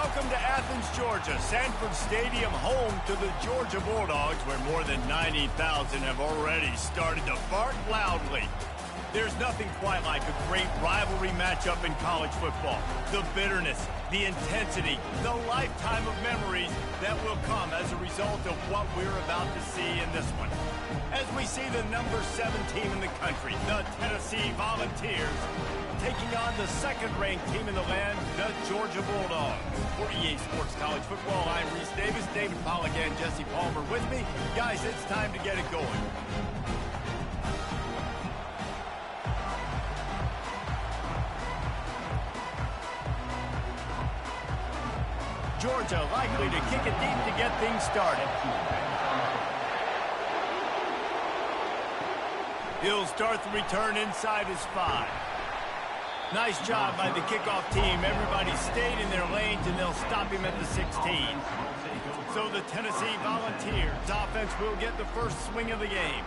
Welcome to Athens, Georgia, Sanford Stadium, home to the Georgia Bulldogs, where more than 90,000 have already started to bark loudly. There's nothing quite like a great rivalry matchup in college football. The bitterness, the intensity, the lifetime of memories that will come as a result of what we're about to see in this one. As we see the number 7 team in the country, the Tennessee Volunteers, taking on the second-ranked team in the land, the Georgia Bulldogs. For EA Sports College Football, I'm Reese Davis, David Pollack, and Jesse Palmer with me. Guys, it's time to get it going. Georgia likely to kick it deep to get things started. He'll start the return inside his 5. Nice job by the kickoff team. Everybody stayed in their lanes, and they'll stop him at the 16. So the Tennessee Volunteers offense will get the first swing of the game.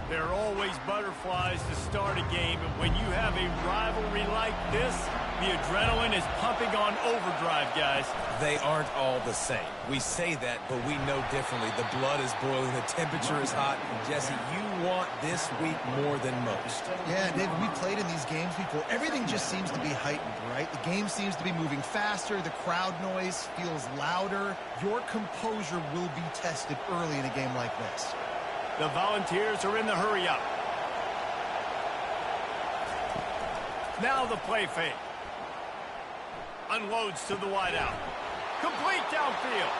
There are always butterflies to start a game, but when you have a rivalry like this, the adrenaline is pumping on overdrive, guys. They aren't all the same. We say that, but we know differently. The blood is boiling, the temperature is hot. Jesse, you want this week more than most. Yeah, David, we played in these games before. Everything just seems to be heightened, right? The game seems to be moving faster. The crowd noise feels louder. Your composure will be tested early in a game like this. The Volunteers are in the hurry-up. Now the play fake. Unloads to the wideout. Complete downfield.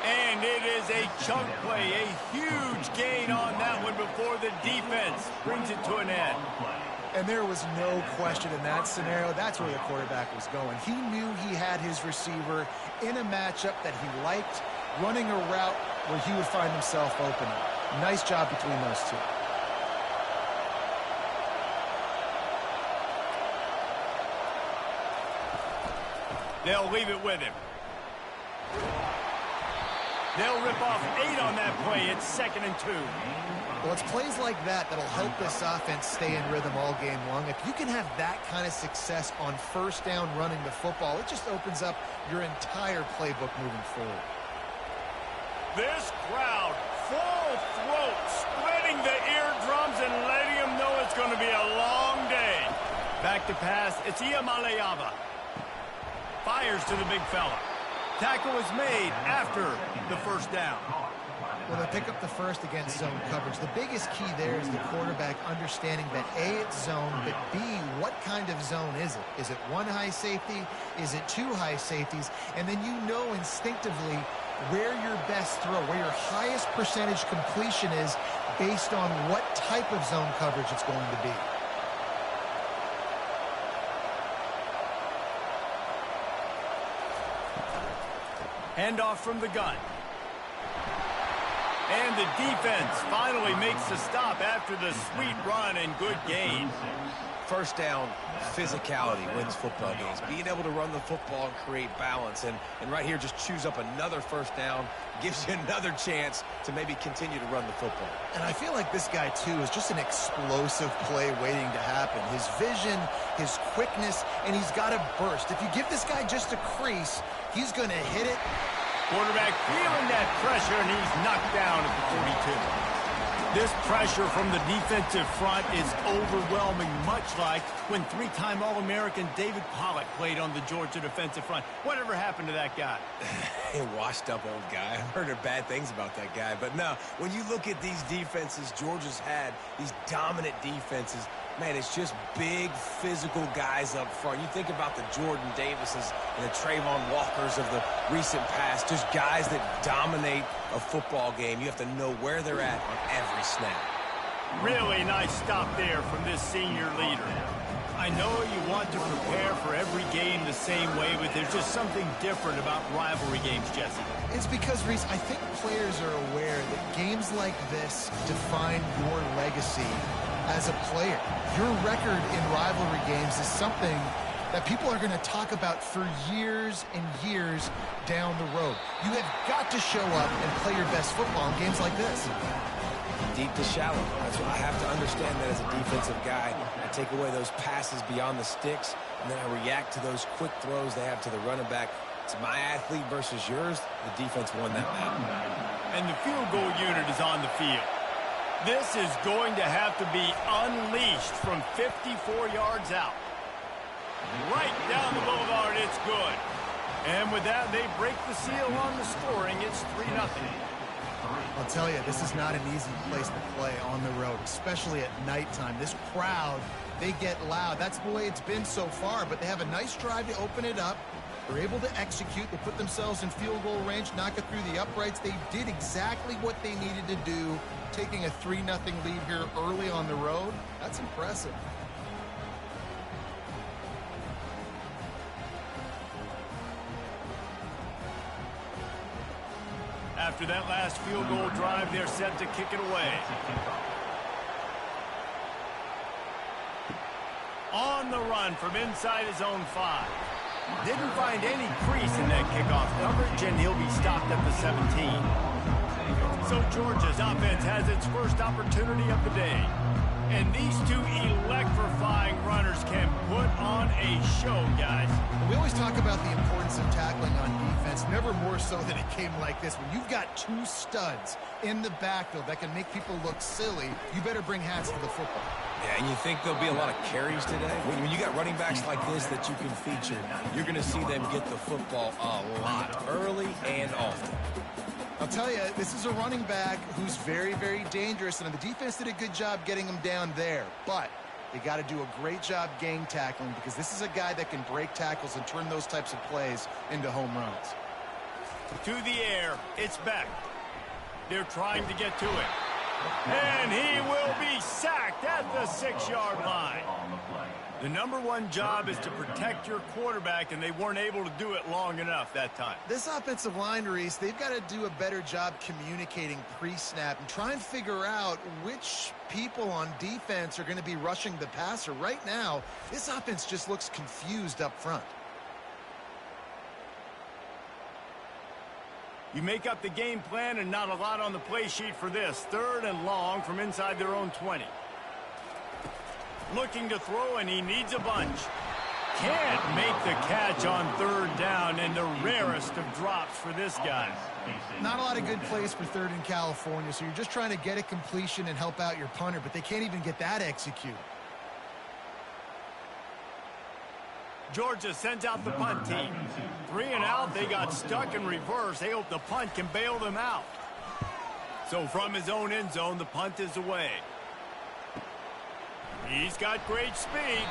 And it is a chunk play, a huge gain on that one before the defense brings it to an end. And there was no question in that scenario. That's where the quarterback was going. He knew he had his receiver in a matchup that he liked, running a route where he would find himself open. Nice job between those two. They'll leave it with him. They'll rip off 8 on that play. It's 2nd and 2. Well, it's plays like that that'll help this offense stay in rhythm all game long. If you can have that kind of success on first down running the football, it just opens up your entire playbook moving forward. This crowd, full throat, spreading the eardrums and letting them know it's going to be a long day. Back to pass, it's Iamaleava. Fires to the big fella. Tackle is made after the first down. Well, they pick up the first against zone coverage. The biggest key there is the quarterback understanding that A, it's zone, but B, what kind of zone is it? Is it 1 high safety? Is it 2 high safeties? And then you know instinctively where your best throw, where your highest percentage completion is based on what type of zone coverage it's going to be. Handoff from the gun. And the defense finally makes the stop after the sweet run and good gain. First down, physicality wins football games. Being able to run the football and create balance. And right here, just choose up another first down. Gives you another chance to maybe continue to run the football. And I feel like this guy, too, is just an explosive play waiting to happen. His vision, his quickness, and he's got a burst. If you give this guy just a crease, he's going to hit it. Quarterback feeling that pressure, and he's knocked down at the 42. This pressure from the defensive front is overwhelming, much like when 3-time All-American David Pollack played on the Georgia defensive front. Whatever happened to that guy? A washed-up old guy. I've heard bad things about that guy. But no, when you look at these defenses Georgia's had, these dominant defenses, man, it's just big, physical guys up front. You think about the Jordan Davises and the Trayvon Walkers of the recent past, just guys that dominate a football game. You have to know where they're at on every snap. Really nice stop there from this senior leader. I know you want to prepare for every game the same way, but there's just something different about rivalry games, Jesse. It's because, Reese, I think players are aware that games like this define your legacy as a player. Your record in rivalry games is something that people are going to talk about for years and years down the road. You have got to show up and play your best football in games like this. Deep to shallow. That's what I have to understand that as a defensive guy. I take away those passes beyond the sticks, and then I react to those quick throws they have to the running back It's my athlete versus yours. The defense won that battle. And the field goal unit is on the field. This is going to have to be unleashed from 54 yards out. Right down the boulevard, it's good. And with that, they break the seal on the scoring. It's 3-0. I'll tell you, this is not an easy place to play on the road, especially at nighttime. This crowd, they get loud. That's the way it's been so far, but they have a nice drive to open it up. They're able to execute. They put themselves in field goal range, knock it through the uprights. They did exactly what they needed to do, taking a 3-0 lead here early on the road. That's impressive. After that last field goal drive, they're set to kick it away. On the run from inside his own 5. Didn't find any crease in that kickoff coverage, and he'll be stopped at the 17. So Georgia's offense has its first opportunity of the day. And these two electrifying runners can put on a show, guys. We always talk about the importance of tackling on defense, never more so than it came like this. When you've got two studs in the backfield that can make people look silly, you better bring hats to the football. Yeah, and you think there'll be a lot of carries today? When you got running backs like this that you can feature, you're going to see them get the football a lot, early and often. I'll tell you, this is a running back who's very, very dangerous, and the defense did a good job getting him down there. But they got to do a great job gang tackling, because this is a guy that can break tackles and turn those types of plays into home runs. To the air, it's Beck. They're trying to get to it. And he will be sacked at the 6-yard line. The #1 job is to protect your quarterback, and they weren't able to do it long enough that time. This offensive line, Reese, they've got to do a better job communicating pre-snap and try and figure out which people on defense are going to be rushing the passer. Right now, this offense just looks confused up front. You make up the game plan and not a lot on the play sheet for this. 3rd and long from inside their own 20. Looking to throw, and he needs a bunch. Can't make the catch on 3rd down, and the rarest of drops for this guy. Not a lot of good plays for 3rd in California, so you're just trying to get a completion and help out your punter, but they can't even get that executed. Georgia sends out the punt team. 3 and out, they got stuck in reverse. They hope the punt can bail them out. So from his own end zone, the punt is away. He's got great speed.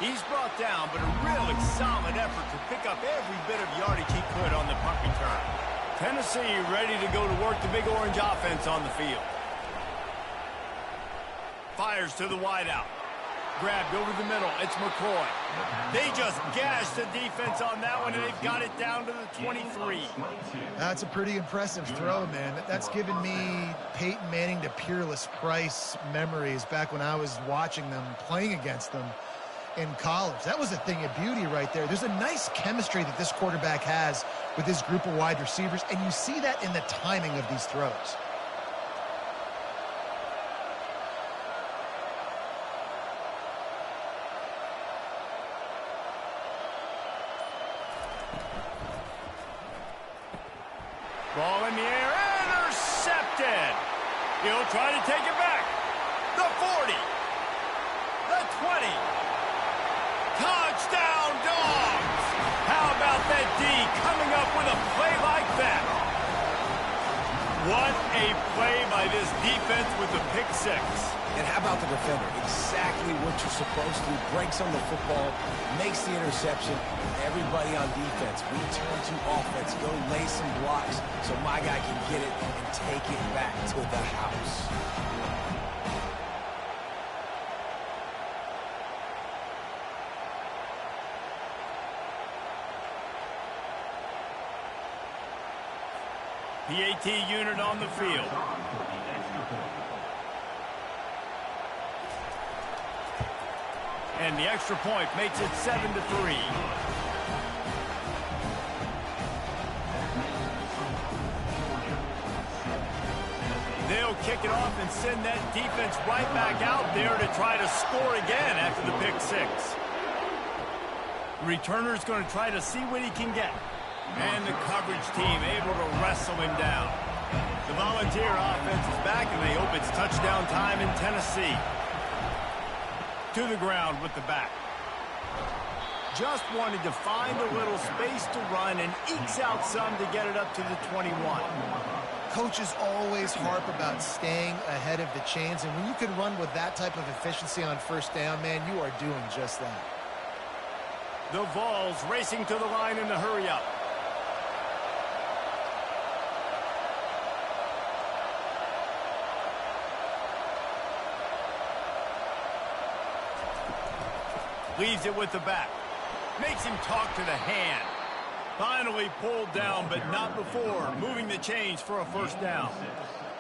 He's brought down, but a really solid effort to pick up every bit of yardage he could on the punt return. Tennessee ready to go to work the Big Orange offense on the field. Fires to the wideout. Grabbed over the middle. It's McCoy. They just gashed the defense on that one, and they've got it down to the 23. That's a pretty impressive throw, man. That's given me Peyton Manning to Peerless Price memories back when I was watching them, playing against them in college. That was a thing of beauty right there. There's a nice chemistry that this quarterback has with his group of wide receivers, and you see that in the timing of these throws. Ball in the air, intercepted. He'll try to take it back. The 40. The 20. Touchdown, Dogs. How about that D coming up with a play like that? What a play by this defense with the pick 6. And how about the defender? Exactly what you're supposed to. Breaks on the football, makes the interception. Everybody on defense, we turn to offense. Go lay some blocks so my guy can get it and take it back to the house. PAT unit on the field. And the extra point makes it 7-3. They'll kick it off and send that defense right back out there to try to score again after the pick 6. Returner's going to try to see what he can get. And the coverage team able to wrestle him down. The Volunteer offense is back, and they hope it's touchdown time in Tennessee. To the ground with the back. Just wanted to find a little space to run and ekes out some to get it up to the 21. Coaches always harp about staying ahead of the chains, and when you can run with that type of efficiency on first down, man, you are doing just that. The Vols racing to the line in the hurry-up. Leaves it with the back. Makes him talk to the hand. Finally pulled down, but not before. Moving the chains for a first down.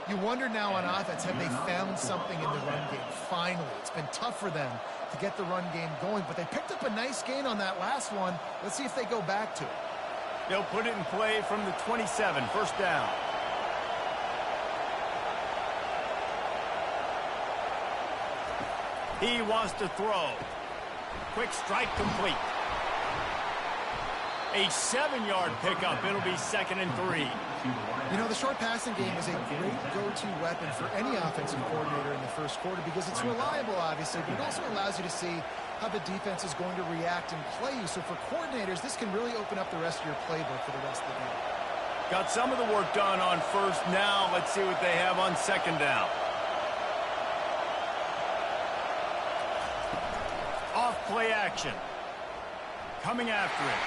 You wonder now on offense, have they found something in the run game? Finally. It's been tough for them to get the run game going, but they picked up a nice gain on that last one. Let's see if they go back to it. They'll put it in play from the 27, first down. He wants to throw. Quick strike complete. A 7-yard pickup. It'll be 2nd and 3. You know, the short passing game is a great go-to weapon for any offensive coordinator in the first quarter because it's reliable, obviously, but it also allows you to see how the defense is going to react and play you. So for coordinators, this can really open up the rest of your playbook for the rest of the game. Got some of the work done on first. Now let's see what they have on 2nd down. Off play action. Coming after it.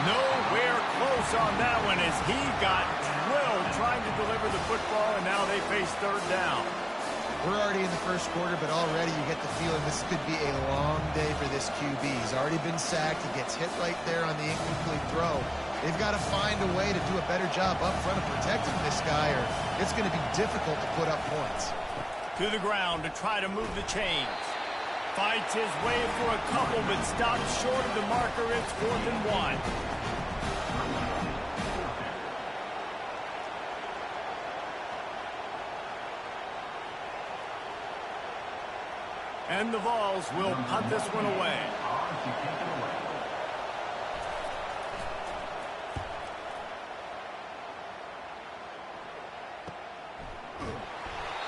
Nowhere close on that one as he got drilled trying to deliver the football, and now they face 3rd down. We're already in the first quarter, but already you get the feeling this could be a long day for this QB. He's already been sacked. He gets hit right there on the incomplete throw. They've got to find a way to do a better job up front of protecting this guy, or it's going to be difficult to put up points. To the ground to try to move the chains. Fights his way for a couple, but stops short of the marker. It's 4th and 1. And the Vols will punt this one away.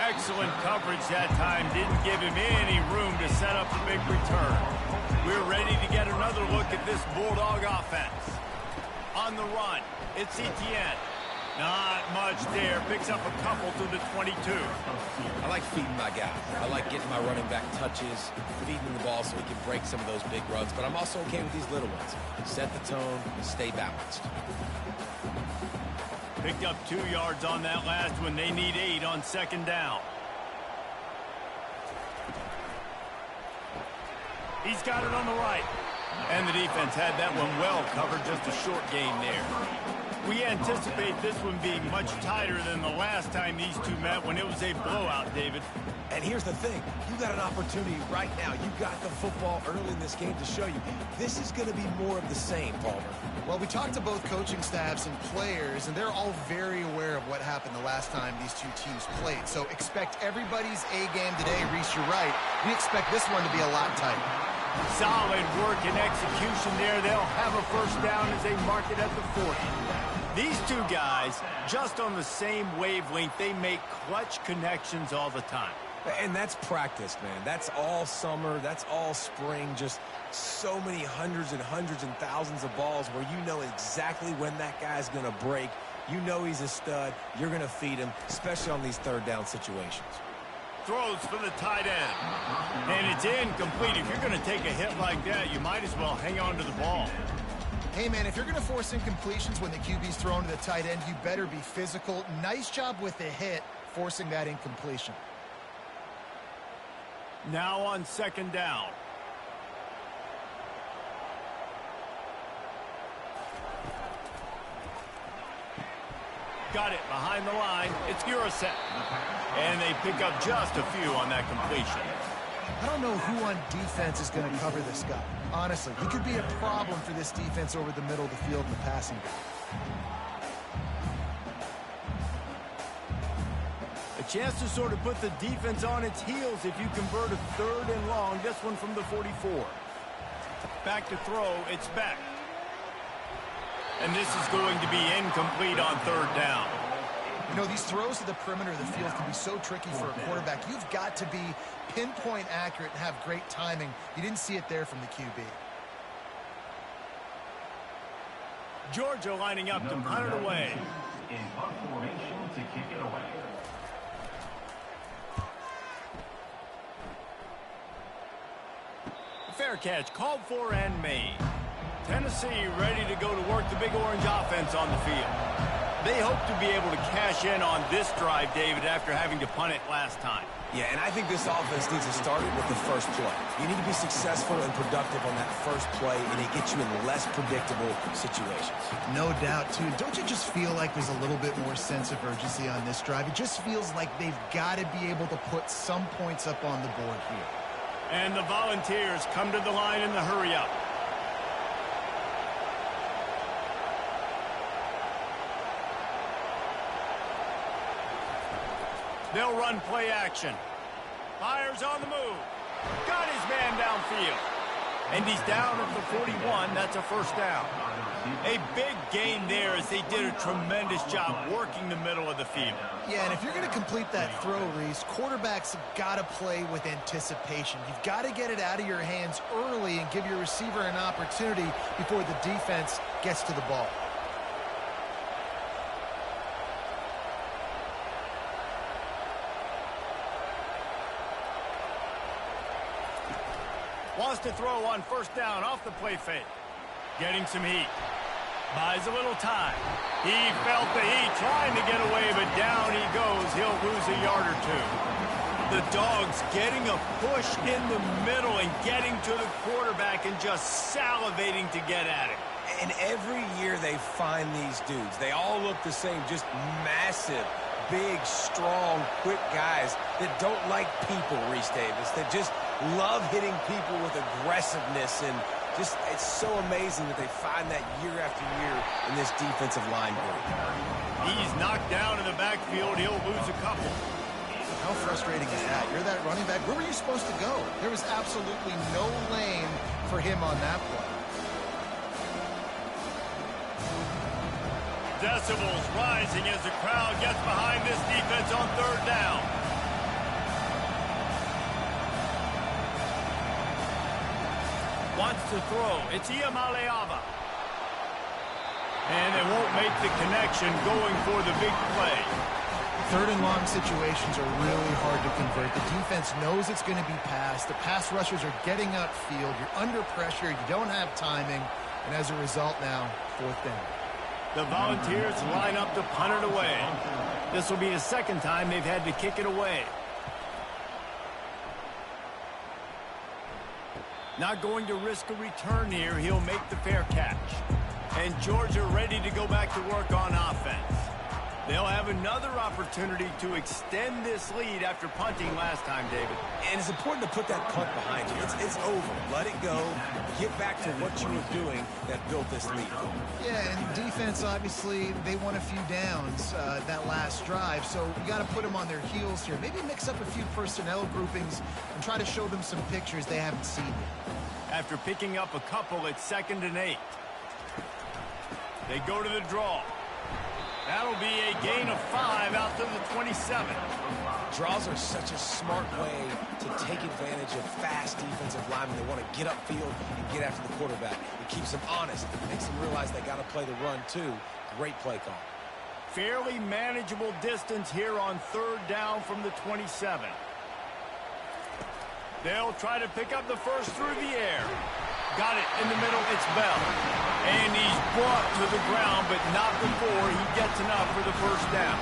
Excellent coverage that time. Didn't give him any room to set up the big return. We're ready to get another look at this Bulldog offense. On the run, it's Etienne. Not much there. Picks up a couple to the 22. I like feeding my guy. I like getting my running back touches, feeding the ball so he can break some of those big runs. But I'm also okay with these little ones. Set the tone, stay balanced. Picked up 2 yards on that last one. They need 8 on 2nd down. He's got it on the right. And the defense had that one well covered. Just a short gain there. We anticipate this one being much tighter than the last time these two met when it was a blowout, David. And here's the thing. You got an opportunity right now. You got the football early in this game to show you. This is going to be more of the same, Palmer. Well, we talked to both coaching staffs and players, and they're all very aware of what happened the last time these two teams played. So expect everybody's A game today. Reese, you're right. We expect this one to be a lot tighter. Solid work and execution there. They'll have a first down as they mark it at the 40. These two guys, just on the same wavelength, they make clutch connections all the time. And that's practice, man. That's all summer. That's all spring. Just so many hundreds and thousands of balls where you know exactly when that guy's going to break. You know he's a stud. You're going to feed him, especially on these 3rd down situations. Throws for the tight end. And it's incomplete. If you're going to take a hit like that, you might as well hang on to the ball. Hey, man, if you're going to force incompletions when the QB's thrown to the tight end, you better be physical. Nice job with the hit, forcing that incompletion. Now on 2nd down. Got it behind the line. It's Gurasek. And they pick up just a few on that completion. I don't know who on defense is going to cover this guy. Honestly, he could be a problem for this defense over the middle of the field in the passing game. A chance to sort of put the defense on its heels if you convert a 3rd and long. This one from the 44. Back to throw. It's back. And this is going to be incomplete on third down. You know, these throws to the perimeter of the field can be so tricky for a quarterback. You've got to be pinpoint accurate and have great timing. You didn't see it there from the QB. Georgia lining up to punt it away. In punt formation to kick it away. Fair catch called for and made. Tennessee ready to go to work the Big Orange offense on the field. They hope to be able to cash in on this drive, David, after having to punt it last time. Yeah, and I think this offense needs to start it with the first play. You need to be successful and productive on that first play, and it gets you in less predictable situations. No doubt, too. Don't you just feel like there's a little bit more sense of urgency on this drive? It just feels like they've got to be able to put some points up on the board here. And the Volunteers come to the line in the hurry-up. They'll run play action. Fires on the move. Got his man downfield. And he's down at the 41. That's a first down. A big gain there as they did a tremendous job working the middle of the field. Yeah, and if you're going to complete that throw, Reese, quarterbacks have got to play with anticipation. You've got to get it out of your hands early and give your receiver an opportunity before the defense gets to the ball. Wants to throw on first down off the play fake. Getting some heat. Buys a little time. He felt the heat trying to get away, but down he goes. He'll lose a yard or two. The Dogs getting a push in the middle and getting to the quarterback and just salivating to get at it. And every year they find these dudes. They all look the same, just massive, big, strong, quick guys that don't like people, Reese Davis, that just love hitting people with aggressiveness, and just it's so amazing that they find that year after year in this defensive line group. He's knocked down in the backfield. He'll lose a couple. How frustrating is that? You're that running back. Where were you supposed to go? There was absolutely no lane for him on that play. Decibels rising as the crowd gets behind this defense on third down. Wants to throw. It's Iamaleava. And they won't make the connection going for the big play. Third and long situations are really hard to convert. The defense knows it's going to be passed. The pass rushers are getting upfield. You're under pressure. You don't have timing. And as a result now, fourth down. The Volunteers line up to punt it away. This will be the second time they've had to kick it away. Not going to risk a return here. He'll make the fair catch. And Georgia ready to go back to work on offense. They'll have another opportunity to extend this lead after punting last time, David. And it's important to put that punt behind you. It's over. Let it go. Get back to what you were doing that built this lead. Yeah, and defense, obviously, they won a few downs that last drive, so you got to put them on their heels here. Maybe mix up a few personnel groupings and try to show them some pictures they haven't seen yet. After picking up a couple, it's 2nd and 8. They go to the draw. That'll be a gain of 5 out to the 27. Draws are such a smart way to take advantage of fast defensive linemen. They want to get upfield and get after the quarterback. It keeps them honest. It makes them realize they got to play the run, too. Great play call. Fairly manageable distance here on third down from the 27. They'll try to pick up the first through the air. Got it in the middle. It's Bell. And he's brought to the ground, but not before he gets enough for the first down.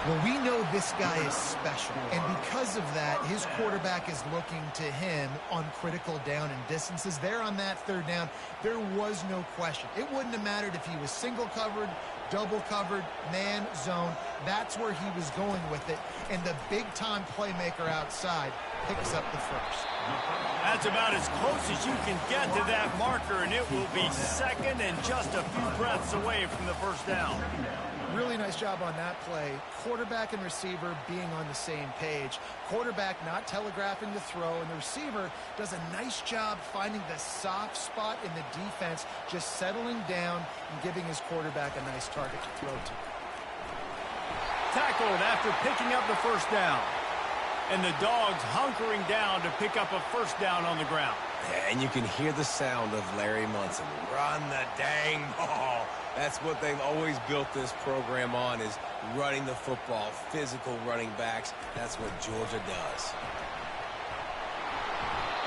Well, we know this guy is special, and because of that, his quarterback is looking to him on critical down and distances. There on that third down, there was no question. It wouldn't have mattered if he was single covered, double covered, man, zone. That's where he was going with it, and the big-time playmaker outside picks up the first. That's about as close as you can get to that marker, and it will be second and just a few breaths away from the first down. Really nice job on that play. Quarterback and receiver being on the same page. Quarterback not telegraphing the throw, and the receiver does a nice job finding the soft spot in the defense, just settling down and giving his quarterback a nice target to throw to. Tackled after picking up the first down. And the Dogs hunkering down to pick up a first down on the ground. And you can hear the sound of Larry Munson. Run the dang ball. That's what they've always built this program on, is running the football, physical running backs. That's what Georgia does.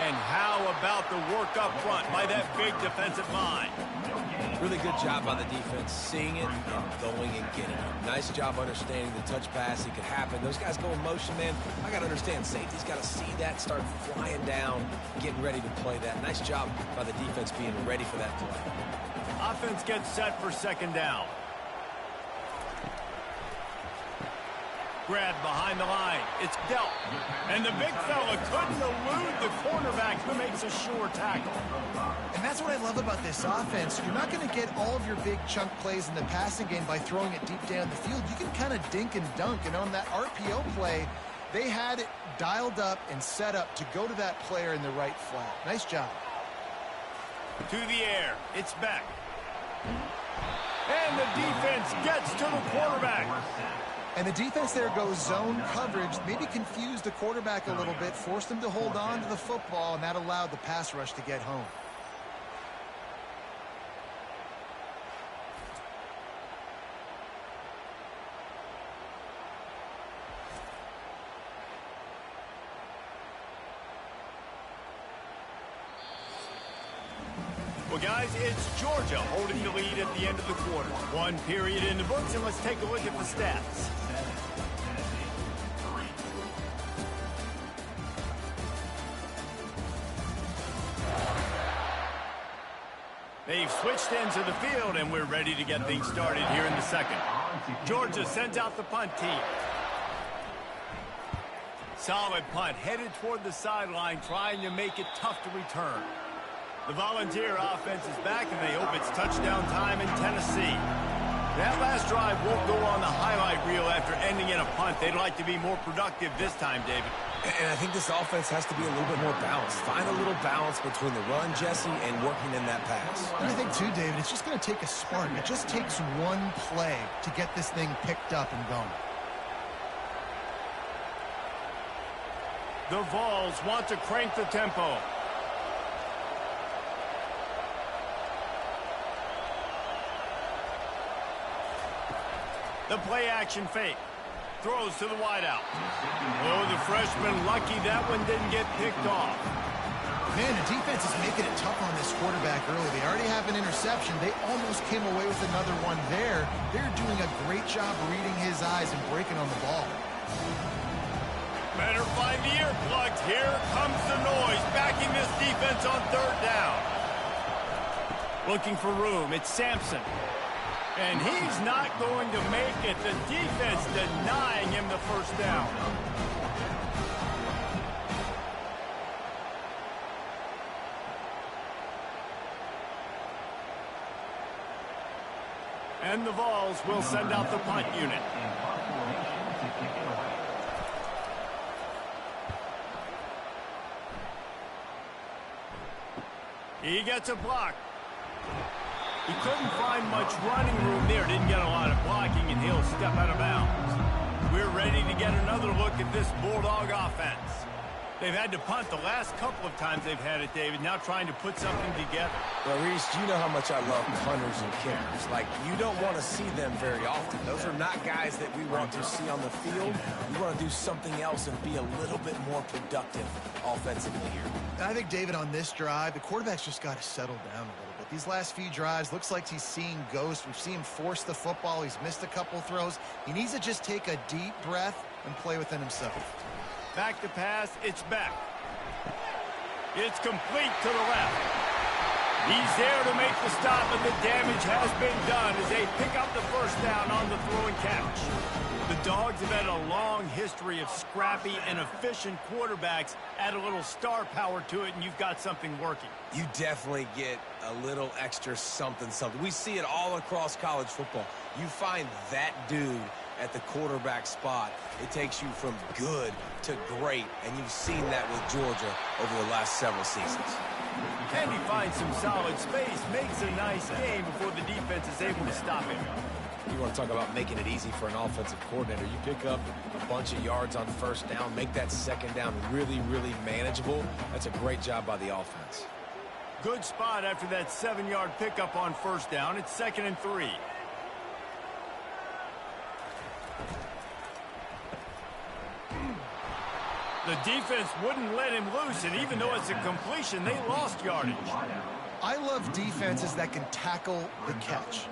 And how about the work up front by that big defensive line? Really good job by the defense, seeing it and going and getting it. Nice job understanding the touch pass. It could happen. Those guys go in motion, man. I got to understand, safety's got to see that, start flying down, getting ready to play that. Nice job by the defense being ready for that play. Offense gets set for second down. Grab behind the line. It's dealt. And the big fella couldn't elude the cornerback, who makes a sure tackle. And that's what I love about this offense. You're not going to get all of your big chunk plays in the passing game by throwing it deep down the field. You can kind of dink and dunk. And on that RPO play, they had it dialed up and set up to go to that player in the right flat. Nice job. To the air. It's back. And the defense gets to the quarterback. And the defense there goes zone coverage, maybe confused the quarterback a little bit, forced him to hold on to the football, and that allowed the pass rush to get home. Well, guys, it's Georgia holding the lead at the end of the quarter. One period in the books, and let's take a look at the stats. They've switched ends of the field, and we're ready to get things started here in the second. Georgia sends out the punt team. Solid punt, headed toward the sideline, trying to make it tough to return. The Volunteer offense is back, and they hope it's touchdown time in Tennessee. That last drive won't go on the highlight reel after ending in a punt. They'd like to be more productive this time, David. And I think this offense has to be a little bit more balanced. Find a little balance between the run, Jesse, and working in that pass. And I think, too, David, it's just going to take a spark. It just takes one play to get this thing picked up and going. The Vols want to crank the tempo. The play-action fake. Throws to the wideout. Oh, the freshman lucky that one didn't get picked off. Man, the defense is making it tough on this quarterback early. They already have an interception. They almost came away with another one there. They're doing a great job reading his eyes and breaking on the ball. Better find the earplugs. Here comes the noise, backing this defense on third down. Looking for room. It's Sampson. And he's not going to make it. The defense denying him the first down. And the Vols will send out the punt unit. He gets a block. He couldn't find much running room there. Didn't get a lot of blocking, and he'll step out of bounds. We're ready to get another look at this Bulldog offense. They've had to punt the last couple of times they've had it, David, now trying to put something together. Well, Reese, you know how much I love punters and kickers. Like, you don't want to see them very often. Those are not guys that we want to see on the field. We want to do something else and be a little bit more productive offensively here. And I think, David, on this drive, the quarterback's just got to settle down a little bit. These last few drives, looks like he's seeing ghosts. We've seen him force the football. He's missed a couple throws. He needs to just take a deep breath and play within himself. Back to pass, it's back. It's complete to the left. He's there to make the stop, and the damage has been done as they pick up the first down on the throw and catch. The Dogs have had a long history of scrappy and efficient quarterbacks. Add a little star power to it, and you've got something working. You definitely get a little extra something. We see it all across college football. You find that dude at the quarterback spot, it takes you from good to great, and you've seen that with Georgia over the last several seasons. And he finds some solid space, makes a nice game before the defense is able to stop him. You want to talk about making it easy for an offensive coordinator. You pick up a bunch of yards on first down, make that second down really, really manageable. That's a great job by the offense. Good spot after that 7-yard pickup on first down. It's 2nd and 3. The defense wouldn't let him loose, and even though it's a completion, they lost yardage. I love defenses that can tackle the catch.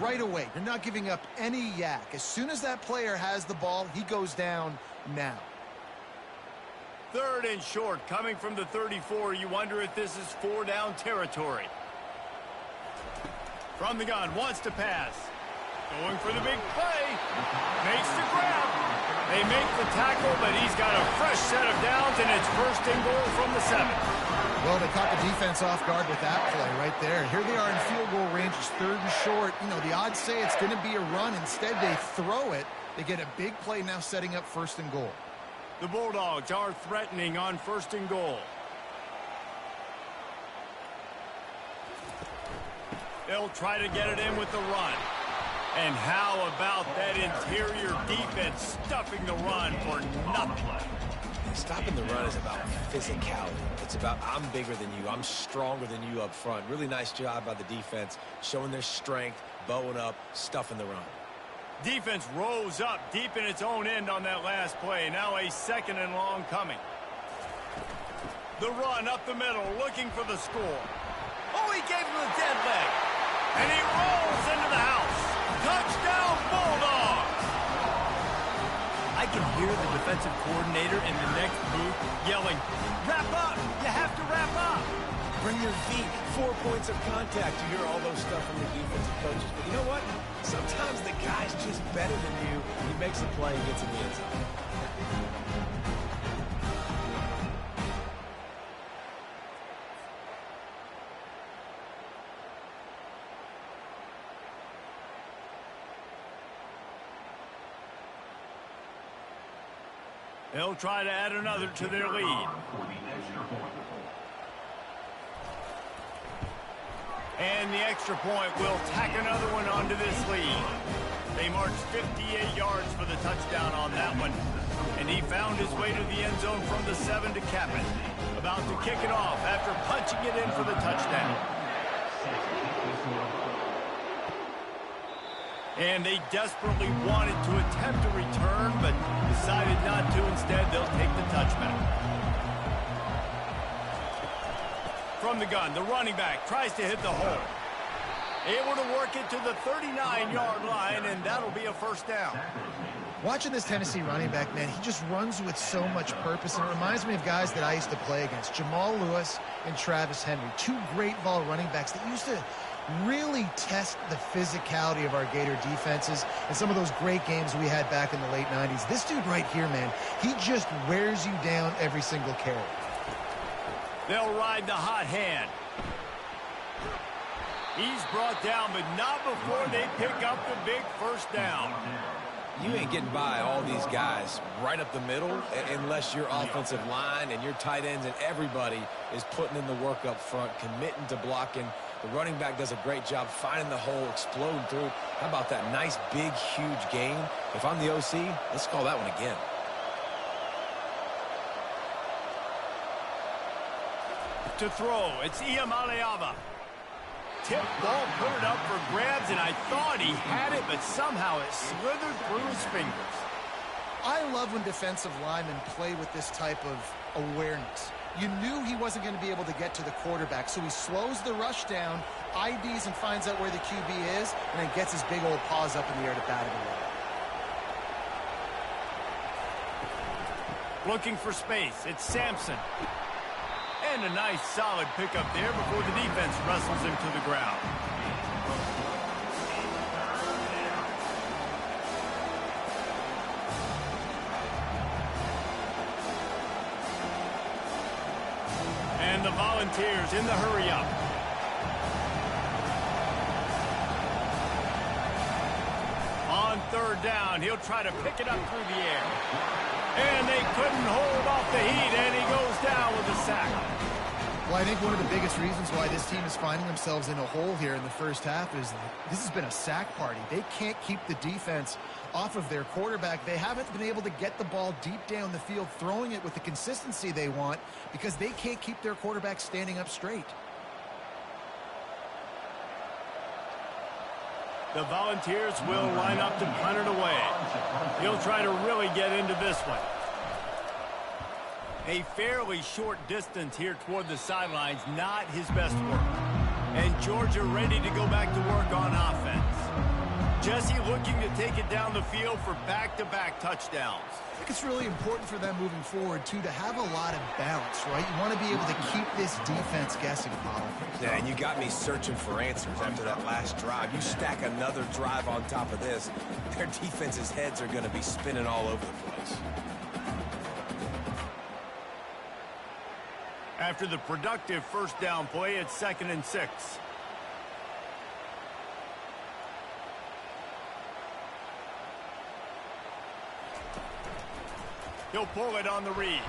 Right away, you're not giving up any yak. As soon as that player has the ball, he goes down now. 3rd and short, coming from the 34. You wonder if this is 4-down territory. From the gun, wants to pass. Going for the big play. Makes the grab. They make the tackle, but he's got a fresh set of downs, and it's 1st and goal from the 7. Well, they caught the defense off guard with that play right there. Here they are in field goal range. It's 3rd and short. You know, the odds say it's going to be a run. Instead, they throw it. They get a big play now setting up 1st and goal. The Bulldogs are threatening on 1st and goal. They'll try to get it in with the run. And how about that interior defense stuffing the run for nothing? Stopping the run is about physicality. It's about I'm bigger than you. I'm stronger than you up front. Really nice job by the defense, showing their strength, bowing up, stuffing the run. Defense rose up deep in its own end on that last play. Now a 2nd and long coming. The run up the middle, looking for the score. Oh, he gave him the dead leg. And he rolls into the house. Touchdown, Bulldogs! I can hear the defensive coordinator in the next booth yelling, "Wrap up! You have to wrap up!" Bring your feet, 4 points of contact. You hear all those stuff from the defensive coaches. But you know what? Sometimes the guy's just better than you. He makes a play and gets in the end zone. They'll try to add another to their lead. And the extra point will tack another one onto this lead. They marched 58 yards for the touchdown on that one. And he found his way to the end zone from the 7 to cap it. About to kick it off after punching it in for the touchdown. And they desperately wanted to attempt a return, but decided not to. Instead, they'll take the touchback. From the gun, the running back tries to hit the hole. Able to work it to the 39-yard line, and that'll be a 1st down. Watching this Tennessee running back, man, he just runs with so much purpose, and it reminds me of guys that I used to play against, Jamal Lewis and Travis Henry, 2 great ball running backs that used to really test the physicality of our Gator defenses and some of those great games we had back in the late 90s. This dude right here, man, he just wears you down every single carry. They'll ride the hot hand. He's brought down, but not before they pick up the big 1st down. You ain't getting by all these guys right up the middle unless your offensive line and your tight ends and everybody is putting in the work up front, committing to blocking. The running back does a great job finding the hole, exploding through. How about that nice, big, huge gain? If I'm the OC, let's call that one again. To throw, it's Iamaleava. Tip ball, put it up for grabs, and I thought he had it, but somehow it slithered through his fingers. I love when defensive linemen play with this type of awareness. You knew he wasn't going to be able to get to the quarterback, so he slows the rush down, IDs and finds out where the QB is, and then gets his big old paws up in the air to bat it away. Looking for space, it's Sampson. And a nice solid pickup there before the defense wrestles him to the ground. And the Volunteers in the hurry-up. On third down, he'll try to pick it up through the air. And they couldn't hold off the heat, and he goes down with a sack. Well, I think one of the biggest reasons why this team is finding themselves in a hole here in the first half is this has been a sack party. They can't keep the defense off of their quarterback. They haven't been able to get the ball deep down the field, throwing it with the consistency they want because they can't keep their quarterback standing up straight. The Volunteers will line up to punt it away. He'll try to really get into this one. A fairly short distance here toward the sidelines, not his best work. And Georgia ready to go back to work on offense. Jesse looking to take it down the field for back-to-back touchdowns. I think it's really important for them moving forward, too, to have a lot of balance, right? You want to be able to keep this defense guessing, Paul. Yeah, and you got me searching for answers after that last drive. You stack another drive on top of this, their defense's heads are going to be spinning all over the place. After the productive first down play, it's 2nd and 6. He'll pull it on the read.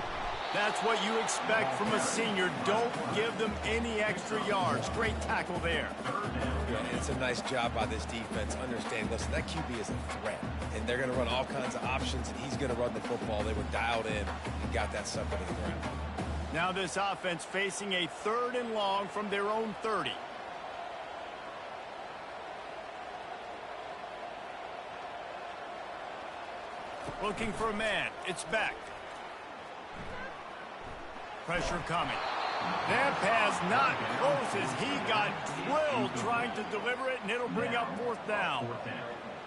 That's what you expect from a senior. Don't give them any extra yards. Great tackle there. Yeah, it's a nice job by this defense. Understand, listen, that QB is a threat, and they're going to run all kinds of options, and he's going to run the football. They were dialed in and got that sucker to the ground. Now this offense facing a 3rd and long from their own 30. Looking for a man. It's Beck. Pressure coming. That pass not close as he got drilled trying to deliver it, and it'll bring up 4th down.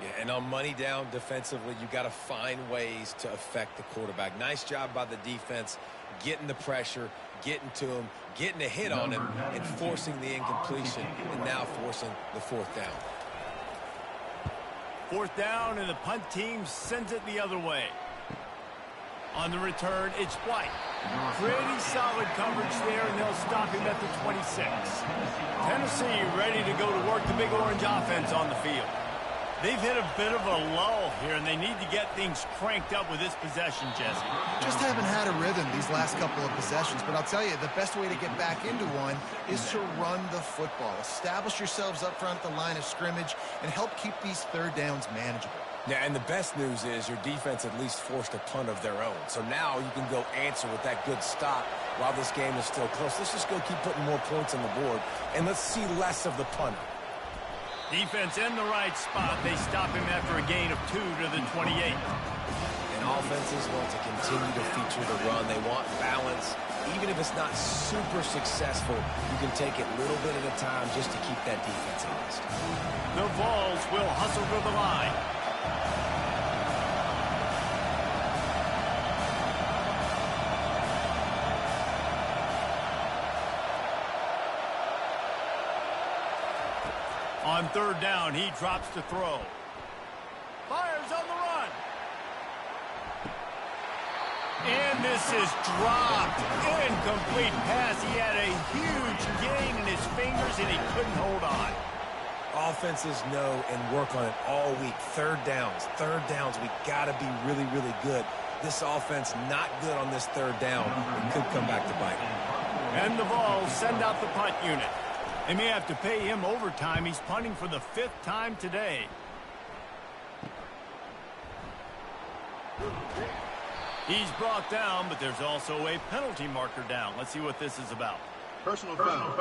Yeah, and on money down defensively, you got to find ways to affect the quarterback. Nice job by the defense, getting the pressure, getting to him, getting a hit on him, and forcing the incompletion, and now forcing the 4th down. 4th down, and the punt team sends it the other way. On the return, it's White. Pretty solid coverage there, and they'll stop him at the 26. Tennessee ready to go to work the Big Orange offense on the field. They've hit a bit of a lull here, and they need to get things cranked up with this possession, Jesse. Just haven't had a rhythm these last couple of possessions, but I'll tell you, the best way to get back into one is to run the football. Establish yourselves up front at the line of scrimmage and help keep these 3rd downs manageable. Yeah, and the best news is your defense at least forced a punt of their own. So now you can go answer with that good stop while this game is still close. Let's just go keep putting more points on the board, and let's see less of the punter. Defense in the right spot. They stop him after a gain of 2 to the 28. And offenses want to continue to feature the run. They want balance. Even if it's not super successful, you can take it little bit at a time just to keep that defense honest. The Vols will hustle to the line. On 3rd down, he drops to throw. Fires on the run. And this is dropped. Incomplete pass. He had a huge gain in his fingers, and he couldn't hold on. Offenses know and work on it all week. 3rd downs. We got to be really, really good. This offense not good on this 3rd down. It could come back to bite. And the Vols send out the punt unit. They may have to pay him overtime. He's punting for the 5th time today. He's brought down, but there's also a penalty marker down. Let's see what this is about. Personal foul.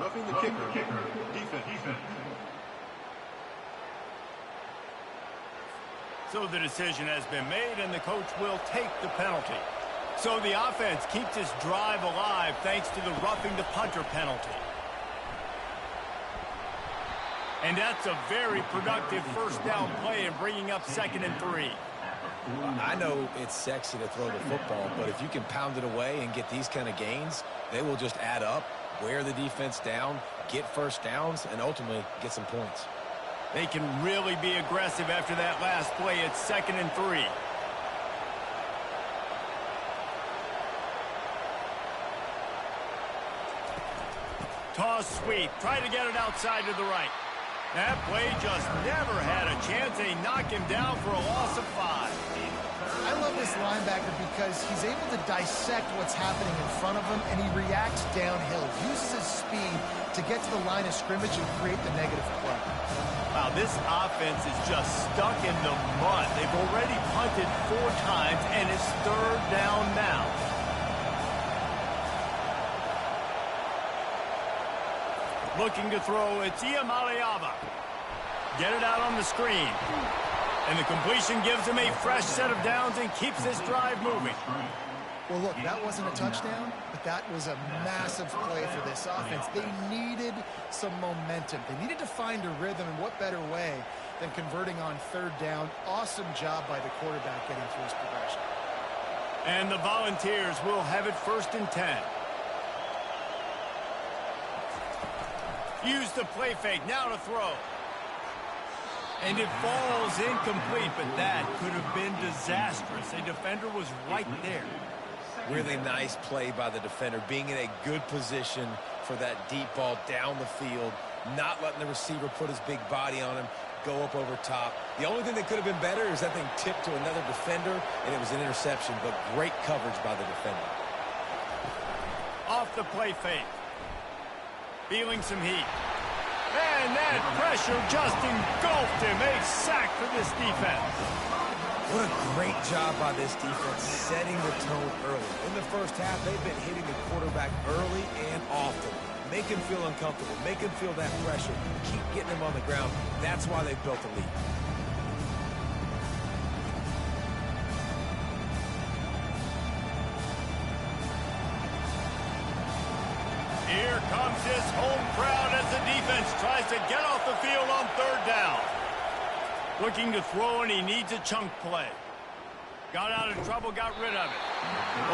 Roughing the kicker. Defense. So the decision has been made, and the coach will take the penalty. So the offense keeps this drive alive thanks to the roughing the punter penalty. And that's a very productive 1st down play and bringing up 2nd and 3. I know it's sexy to throw the football, but if you can pound it away and get these kind of gains, they will just add up, wear the defense down, get 1st downs, and ultimately get some points. They can really be aggressive after that last play. It's 2nd and 3. toss sweep. Try to get it outside to the right. That play just never had a chance. They knock him down for a loss of 5. I love this linebacker because he's able to dissect what's happening in front of him, and he reacts downhill, uses his speed to get to the line of scrimmage and create the negative play. Wow, this offense is just stuck in the mud. They've already punted 4 times, and it's 3rd down now. Looking to throw, it's Iamaleava. Get it out on the screen. And the completion gives him a fresh set of downs and keeps this drive moving. Well, look, that wasn't a touchdown, but that was a massive play for this offense. They needed some momentum. They needed to find a rhythm, and what better way than converting on 3rd down. Awesome job by the quarterback getting through his progression. And the Volunteers will have it 1st and 10. Use the play fake, now to throw. And it falls incomplete, but that could have been disastrous. A defender was right there. Really nice play by the defender, being in a good position for that deep ball down the field, not letting the receiver put his big body on him, go up over top. The only thing that could have been better is that thing tipped to another defender, and it was an interception, but great coverage by the defender. Off the play fake. Feeling some heat. And that pressure just engulfed him. A sack for this defense. What a great job by this defense setting the tone early. In the first half, they've been hitting the quarterback early and often. Make him feel uncomfortable. Make him feel that pressure. Keep getting him on the ground. That's why they've built a lead. Here comes his home crowd as the defense tries to get off the field on 3rd down. Looking to throw, and he needs a chunk play. Got out of trouble, got rid of it.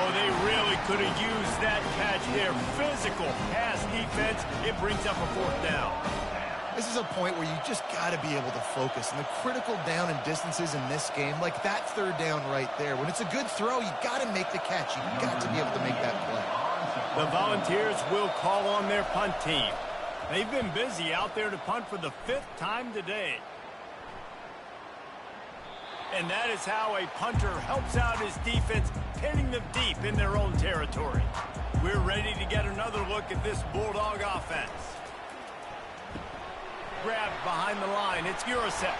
Oh, they really could have used that catch there. Physical pass defense. It brings up a 4th down. This is a point where you just got to be able to focus. And the critical down and distances in this game, like that 3rd down right there, when it's a good throw, you got to make the catch. You got to be able to make that play. The Volunteers will call on their punt team. They've been busy out there to punt for the 5th time today. And that is how a punter helps out his defense, hitting them deep in their own territory. We're ready to get another look at this Bulldog offense. Grabbed behind the line. It's Urasek.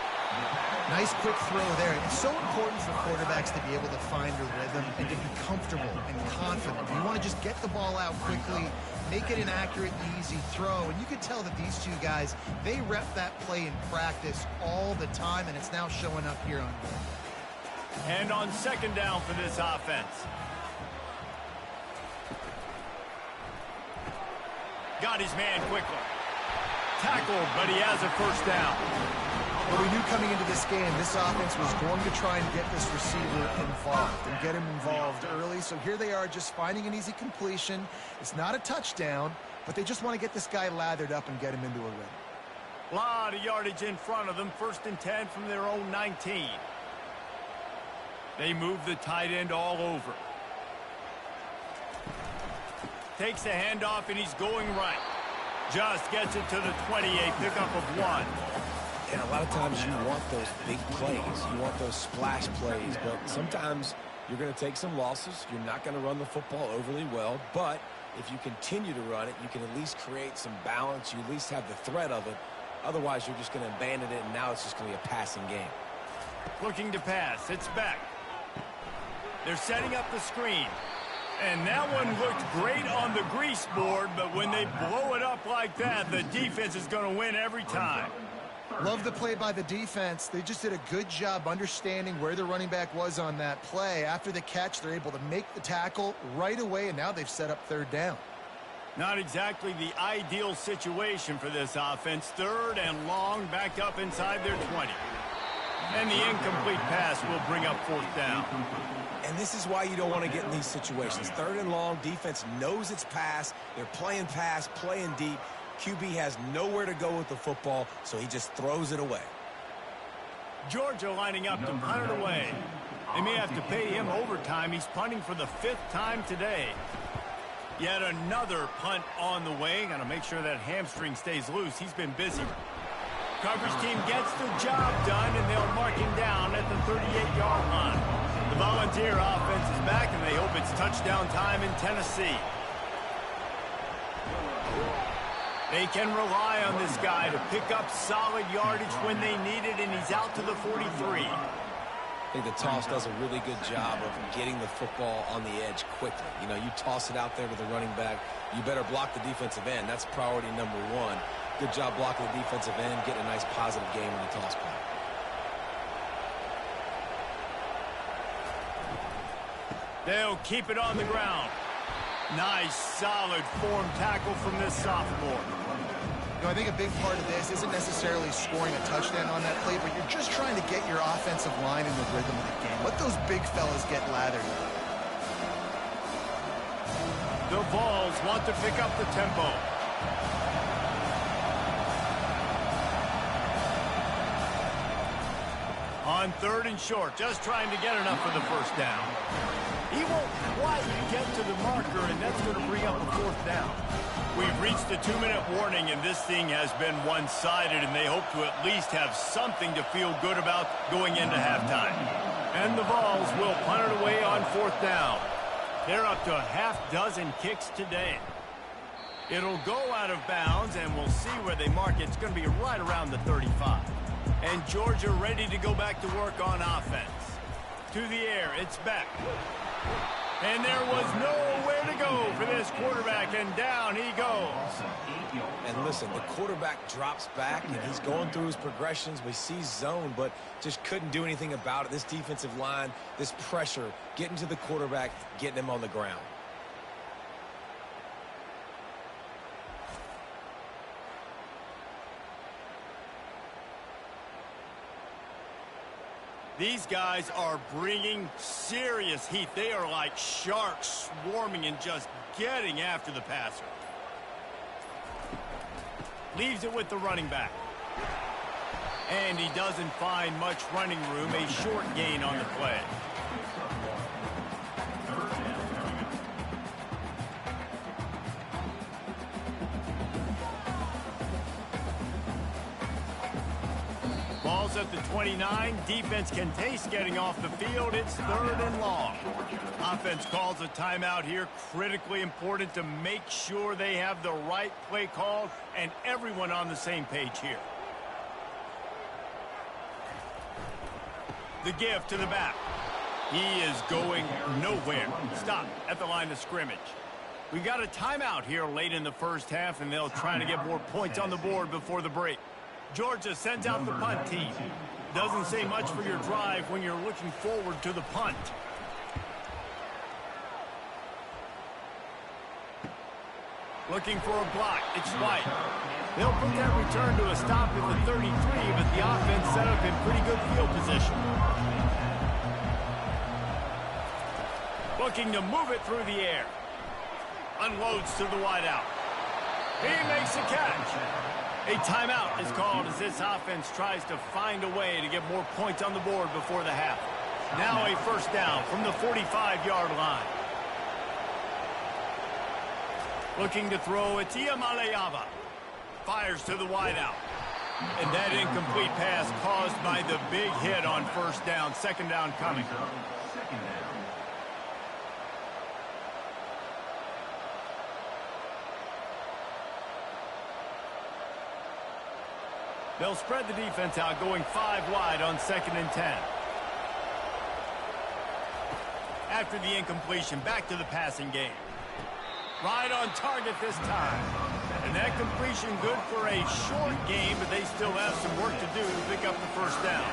Nice quick throw there. It's so important for quarterbacks to be able to find a rhythm and to be comfortable and confident. You want to just get the ball out quickly, make it an accurate and easy throw. And you can tell that these two guys, they rep that play in practice all the time, and it's now showing up here on goal. And on 2nd down for this offense. Got his man quickly. Tackled, but he has a 1st down. But we knew coming into this game, this offense was going to try and get this receiver involved and get him involved early. So here they are just finding an easy completion. It's not a touchdown, but they just want to get this guy lathered up and get him into a rhythm. A lot of yardage in front of them. 1st and 10 from their own 19. They move the tight end all over. Takes the handoff, and he's going right. Just gets it to the 28, pickup of 1. And a lot of times you want those big plays. You want those splash plays. But sometimes you're going to take some losses. You're not going to run the football overly well. But if you continue to run it, you can at least create some balance. You at least have the threat of it. Otherwise, you're just going to abandon it, and now it's just going to be a passing game. Looking to pass. It's back. They're setting up the screen. And that one looked great on the grease board, but when they blow it up like that, the defense is going to win every time. Love the play by the defense. They just did a good job understanding where the running back was on that play. After the catch, they're able to make the tackle right away, and now they've set up 3rd down. Not exactly the ideal situation for this offense. 3rd and long, backed up inside their 20. And the incomplete pass will bring up 4th down. And this is why you don't want to get in these situations. 3rd and long, defense knows it's pass. They're playing pass, playing deep. QB has nowhere to go with the football, so he just throws it away. Georgia lining up to punt it away. They may have to pay him overtime. He's punting for the 5th time today. Yet another punt on the way. Got to make sure that hamstring stays loose. He's been busy. Coverage team gets the job done, and they'll mark him down at the 38-yard line. The Volunteer offense is back, and they hope it's touchdown time in Tennessee. They can rely on this guy to pick up solid yardage when they need it, and he's out to the 43. I think the toss does a really good job of getting the football on the edge quickly. You know, you toss it out there to the running back, you better block the defensive end. That's priority number one. Good job blocking the defensive end, getting a nice positive game on the toss play. They'll keep it on the ground. Nice, solid form tackle from this sophomore. You know, I think a big part of this isn't necessarily scoring a touchdown on that play, but you're just trying to get your offensive line in the rhythm of the game. Let those big fellas get lathered. The Vols want to pick up the tempo. On 3rd and short, just trying to get enough for the first down. He won't quite get to the marker, and that's going to bring up a 4th down. We've reached a 2-minute warning, and this thing has been one-sided, and they hope to at least have something to feel good about going into halftime. And the Vols will punt it away on 4th down. They're up to a half-dozen kicks today. It'll go out of bounds, and we'll see where they mark it. It's going to be right around the 35. And Georgia ready to go back to work on offense. To the air, it's back. And there was nowhere to go for this quarterback, and down he goes. And listen, the quarterback drops back, and he's going through his progressions. We see zone, but just couldn't do anything about it. This defensive line, this pressure, getting to the quarterback, getting him on the ground. These guys are bringing serious heat. They are like sharks swarming and just getting after the passer. Leaves it with the running back. And he doesn't find much running room. A short gain on the play. Ball's at the 29. Defense can taste getting off the field. It's 3rd and long. Offense calls a timeout here. Critically important to make sure they have the right play called and everyone on the same page here. The give to the back. He is going nowhere. Stop at the line of scrimmage. We got a timeout here late in the first half, and they'll try to get more points on the board before the break. Georgia sends out the punt team. Doesn't say much for your drive when you're looking forward to the punt. Looking for a block. It's White. They'll put that return to a stop at the 33, but the offense set up in pretty good field position. Looking to move it through the air. Unloads to the wideout. He makes a catch. A timeout is called as this offense tries to find a way to get more points on the board before the half. Now a 1st down from the 45-yard line. Looking to throw, it's Iamaleava. Fires to the wideout. And that incomplete pass caused by the big hit on 1st down. 2nd down coming. They'll spread the defense out, going 5 wide on 2nd and 10. After the incompletion, back to the passing game. Right on target this time. And that completion good for a short game, but they still have some work to do to pick up the 1st down.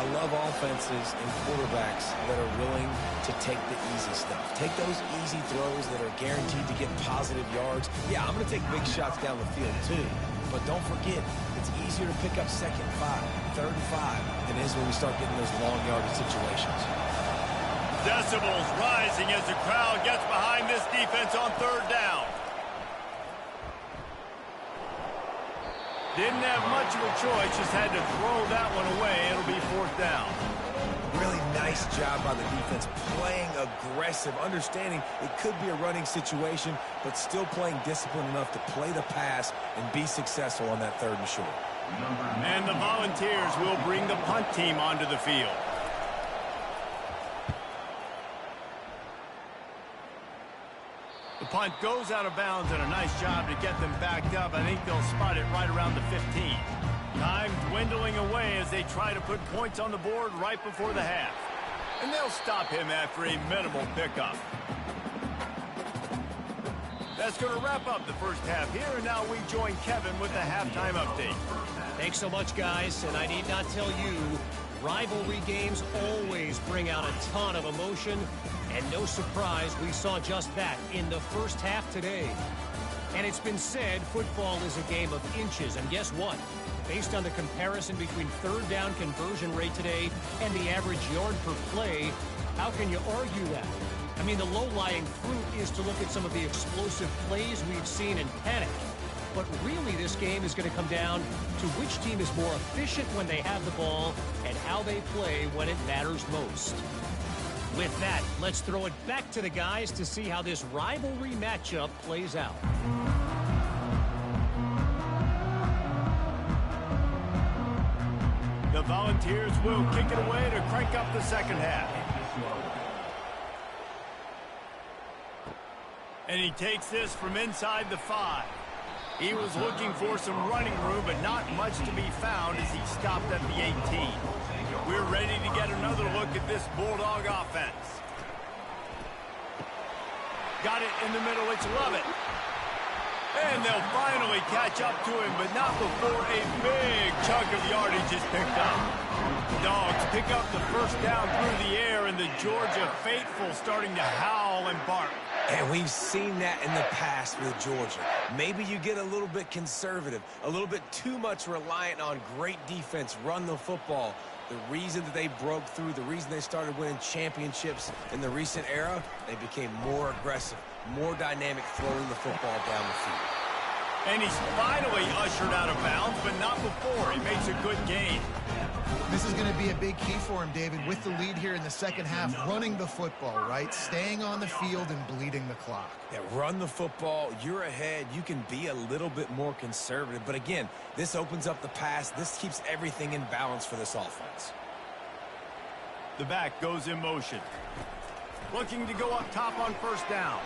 I love offenses and quarterbacks that are willing to take the easy stuff. Take those easy throws that are guaranteed to get positive yards. Yeah, I'm going to take big shots down the field too. But don't forget, it's easier to pick up 2nd and 5, 3rd and 5 than it is when we start getting those long yardage situations. Decibels rising as the crowd gets behind this defense on 3rd down. Didn't have much of a choice, just had to throw that one away. It'll be 4th down. Really nice job by the defense playing aggressive, understanding it could be a running situation, but still playing disciplined enough to play the pass and be successful on that 3rd and short. And the Volunteers will bring the punt team onto the field. The punt goes out of bounds, and a nice job to get them backed up. I think they'll spot it right around the 15. Time dwindling away as they try to put points on the board right before the half. And they'll stop him after a minimal pickup. That's going to wrap up the first half here, and now we join Kevin with the halftime update. Thanks so much, guys, and I need not tell you, rivalry games always bring out a ton of emotion, and no surprise, we saw just that in the first half today. And it's been said football is a game of inches, and guess what? Based on the comparison between 3rd down conversion rate today and the average yard per play, how can you argue that? I mean, the low-lying fruit is to look at some of the explosive plays we've seen in panic. But really, this game is going to come down to which team is more efficient when they have the ball and how they play when it matters most. With that, let's throw it back to the guys to see how this rivalry matchup plays out. The Volunteers will kick it away to crank up the second half. And he takes this from inside the 5. He was looking for some running room, but not much to be found as he stopped at the 18. We're ready to get another look at this Bulldog offense. Got it in the middle, it's Lovett. And they'll finally catch up to him, but not before a big chunk of yardage is picked up. The Dogs pick up the first down through the air, and the Georgia faithful starting to howl and bark. And we've seen that in the past with Georgia. Maybe you get a little bit conservative, a little bit too much reliant on great defense, run the football. The reason that they broke through, the reason they started winning championships in the recent era, they became more aggressive, more dynamic throwing the football down the field. And he's finally ushered out of bounds, but not before. He makes a good gain. This is going to be a big key for him, David, with the lead here in the second half, running the football, right? Staying on the field and bleeding the clock. Yeah, run the football, you're ahead, you can be a little bit more conservative. But again, this opens up the pass. This keeps everything in balance for this offense. The back goes in motion. Looking to go up top on first down.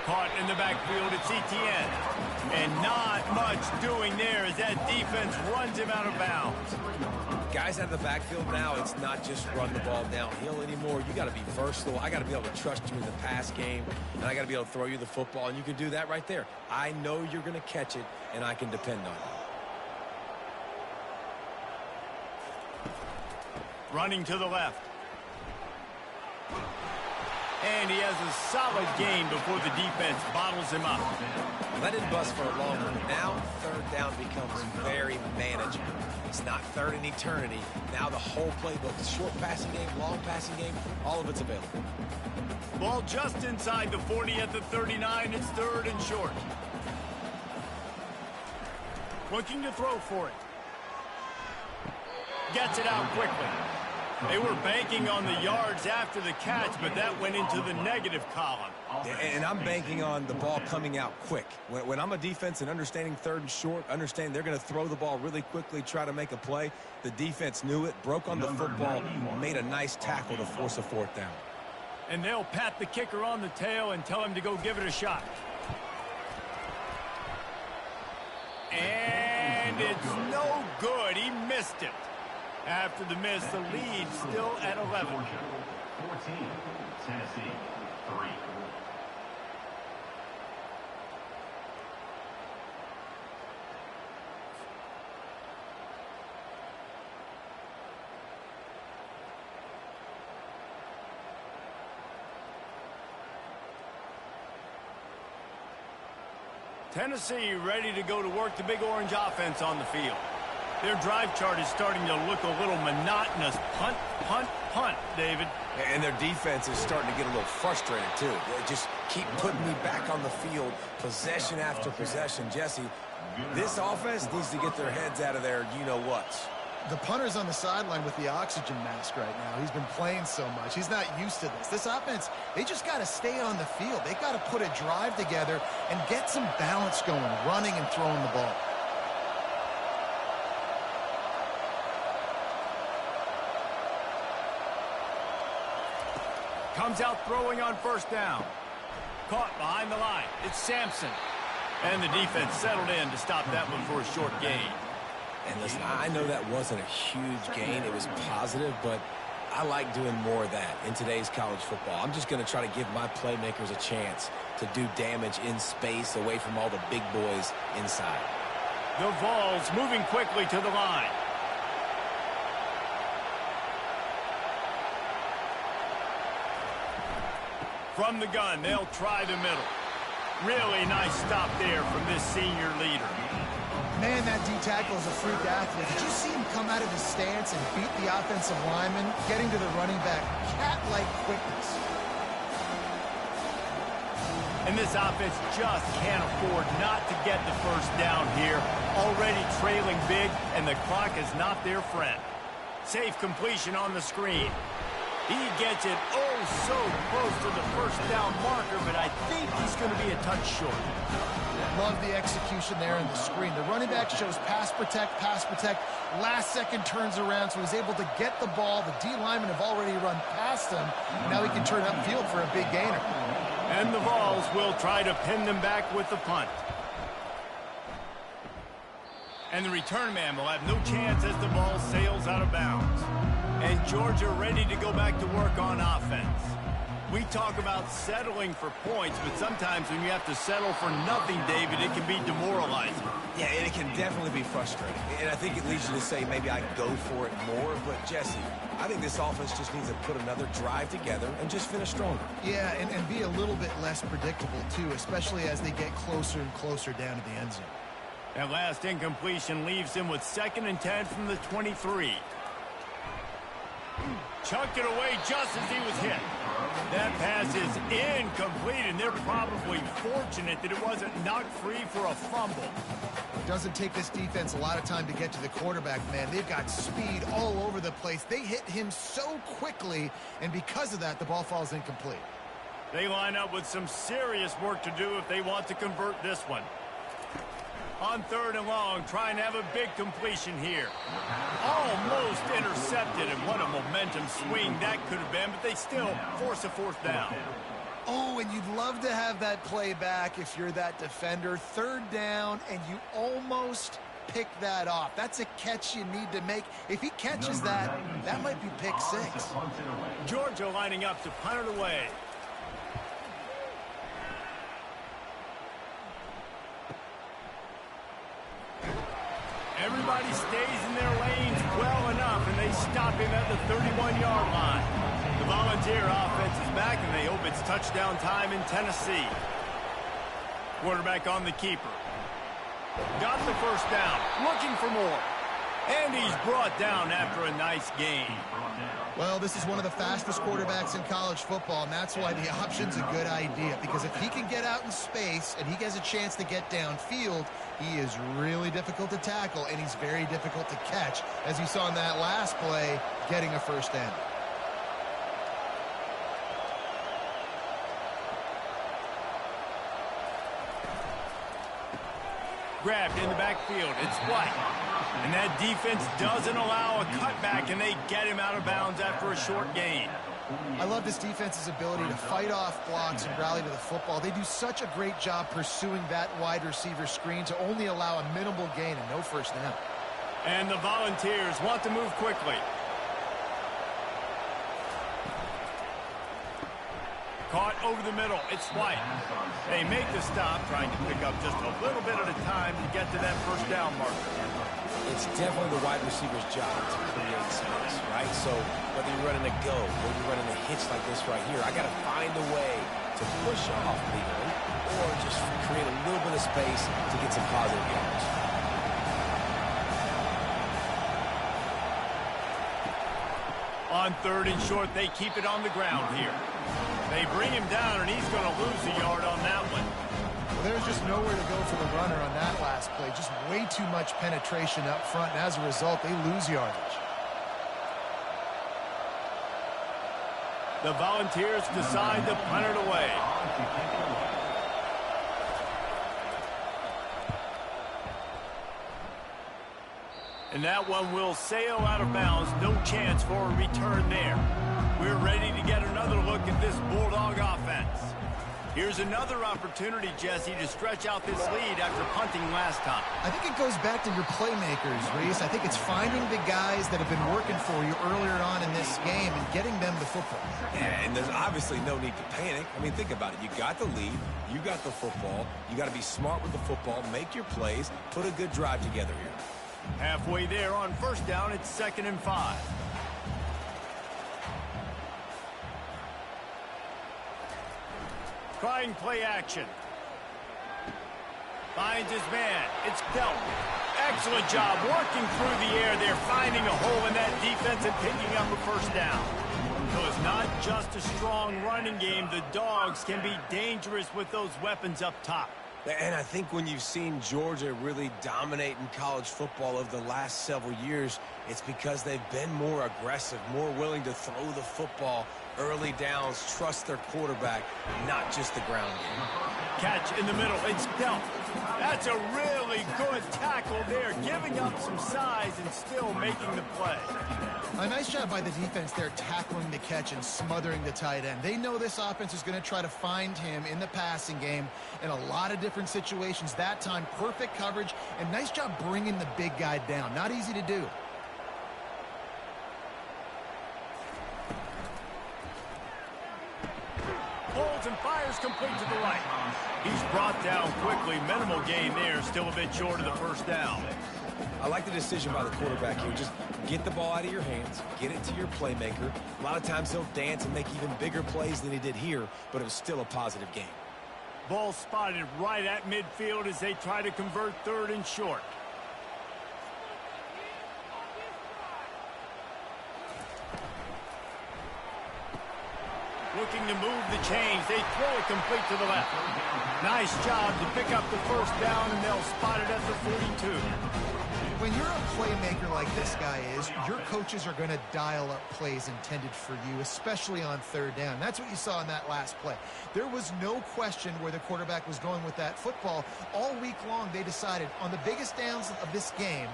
Caught in the backfield, it's Etienne. And not much doing there as that defense runs him out of bounds. Guys out of the backfield now, it's not just run the ball downhill anymore. You got to be versatile. I got to be able to trust you in the pass game, and I got to be able to throw you the football, and you can do that right there. I know you're going to catch it, and I can depend on you. Running to the left. And he has a solid gain before the defense bottles him up. Let it bust for a longer. Now, 3rd down becomes very manageable. It's not third in eternity. Now the whole playbook, short passing game, long passing game, all of it's available. Ball just inside the 40 at the 39. It's 3rd and short. Looking to throw for it. Gets it out quickly. They were banking on the yards after the catch, but that went into the negative column. And I'm banking on the ball coming out quick. When I'm a defense and understanding 3rd and short, understand they're going to throw the ball really quickly, try to make a play. The defense knew it, broke on the football, made a nice tackle to force a 4th down. And they'll pat the kicker on the tail and tell him to go give it a shot. And it's no good. He missed it. After the miss, the lead still at 11. 14, Tennessee 3. Tennessee ready to go to work the Big Orange offense on the field. Their drive chart is starting to look a little monotonous. Punt, punt, punt, David. And their defense is starting to get a little frustrated, too. They just keep putting me back on the field, possession after possession. Jesse, this offense needs to get their heads out of there, you-know-whats. The punter's on the sideline with the oxygen mask right now. He's been playing so much. He's not used to this. This offense, they just got to stay on the field. They got to put a drive together and get some balance going, running and throwing the ball. Comes out throwing on first down. Caught behind the line. It's Sampson. And the defense settled in to stop that one for a short gain. And listen, I know that wasn't a huge gain. It was positive, but I like doing more of that in today's college football. I'm just going to try to give my playmakers a chance to do damage in space away from all the big boys inside. The Vols moving quickly to the line. From the gun, they'll try the middle. Really nice stop there from this senior leader. Man, that D-tackle is a freak athlete. Did you see him come out of his stance and beat the offensive lineman, getting to the running back? Cat-like quickness. And this offense just can't afford not to get the first down here. Already trailing big, and the clock is not their friend. Safe completion on the screen. He gets it oh so close to the first down marker, but I think he's going to be a touch short. Love the execution there on the screen. The running back shows pass protect, pass protect. Last second turns around, so he's able to get the ball. The D linemen have already run past him. Now he can turn upfield for a big gainer. And the Vols will try to pin them back with the punt. And the return man will have no chance as the ball sails out of bounds. And Georgia ready to go back to work on offense. We talk about settling for points, but sometimes when you have to settle for nothing, David, it can be demoralizing. Yeah, and it can definitely be frustrating. And I think it leads you to say maybe I go for it more. But, Jesse, I think this offense just needs to put another drive together and just finish stronger. Yeah, and be a little bit less predictable, too, especially as they get closer and closer down to the end zone. That last incompletion leaves him with 2nd and 10 from the 23. Chucked it away just as he was hit. That pass is incomplete, and they're probably fortunate that it wasn't knocked free for a fumble. It doesn't take this defense a lot of time to get to the quarterback, man. They've got speed all over the place. They hit him so quickly, and because of that, the ball falls incomplete. They line up with some serious work to do if they want to convert this one. On 3rd and long, trying to have a big completion here. Almost intercepted, and what a momentum swing that could have been, but they still force a 4th down. Oh, and you'd love to have that play back if you're that defender. 3rd down, and you almost pick that off. That's a catch you need to make. If he catches that, that might be pick 6. Georgia lining up to punt it away. Everybody stays in their lanes well enough, and they stop him at the 31-yard line. The Volunteer offense is back, and they hope it's touchdown time in Tennessee. Quarterback on the keeper. Got the first down, looking for more. And he's brought down after a nice gain. Well, this is one of the fastest quarterbacks in college football, and that's why the option's a good idea. Because if he can get out in space and he gets a chance to get downfield, he is really difficult to tackle, and he's very difficult to catch, as you saw in that last play, getting a first down. Grabbed in the backfield. It's White. And that defense doesn't allow a cutback, and they get him out of bounds after a short gain. I love this defense's ability to fight off blocks and rally to the football. They do such a great job pursuing that wide receiver screen to only allow a minimal gain and no first down. And the Volunteers want to move quickly. Caught over the middle. It's White. They make the stop, trying to pick up just a little bit at a time to get to that first down marker. It's definitely the wide receiver's job to create space, right? So whether you're running a go, whether you're running a hitch like this right here, I got to find a way to push off legally or just create a little bit of space to get some positive yards. On 3rd and short, they keep it on the ground here. They bring him down, and he's going to lose a yard on that one. Well, there's just nowhere to go for the runner on that last play. Just way too much penetration up front, and as a result, they lose yardage. The Volunteers decide to punt it away. And that one will sail out of bounds. No chance for a return there. We're ready to get another look at this Bulldog offense. Here's another opportunity, Jesse, to stretch out this lead after punting last time. I think it goes back to your playmakers, Reese. I think it's finding the guys that have been working for you earlier on in this game and getting them the football. Yeah, and there's obviously no need to panic. I mean, think about it. You got the lead. You got the football. You got to be smart with the football, make your plays, put a good drive together here. Halfway there on first down, it's 2nd and 5. Trying play action. Finds his man. It's Delp. Excellent job working through the air there, finding a hole in that defense and picking up a first down. So it's not just a strong running game. The Dogs can be dangerous with those weapons up top. And I think when you've seen Georgia really dominate in college football over the last several years, it's because they've been more aggressive, more willing to throw the football early downs, trust their quarterback, not just the ground game. Catch in the middle. It's Delp. That's a really good tackle there, giving up some size and still making the play. A nice job by the defense there, tackling the catch and smothering the tight end. They know this offense is going to try to find him in the passing game in a lot of different situations. That time, perfect coverage, and nice job bringing the big guy down. Not easy to do. Holds and fires complete to the right. He's brought down quickly. Minimal gain there, still a bit short of the first down. I like the decision by the quarterback here. Just get the ball out of your hands, get it to your playmaker. A lot of times he'll dance and make even bigger plays than he did here, but it was still a positive game. Ball spotted right at midfield as they try to convert 3rd and short. Looking to move the chains. They throw it complete to the left. Nice job to pick up the first down, and they'll spot it at the 42. When you're a playmaker like this guy is, your coaches are going to dial up plays intended for you, especially on 3rd down. That's what you saw in that last play. There was no question where the quarterback was going with that football. All week long, they decided on the biggest downs of this game,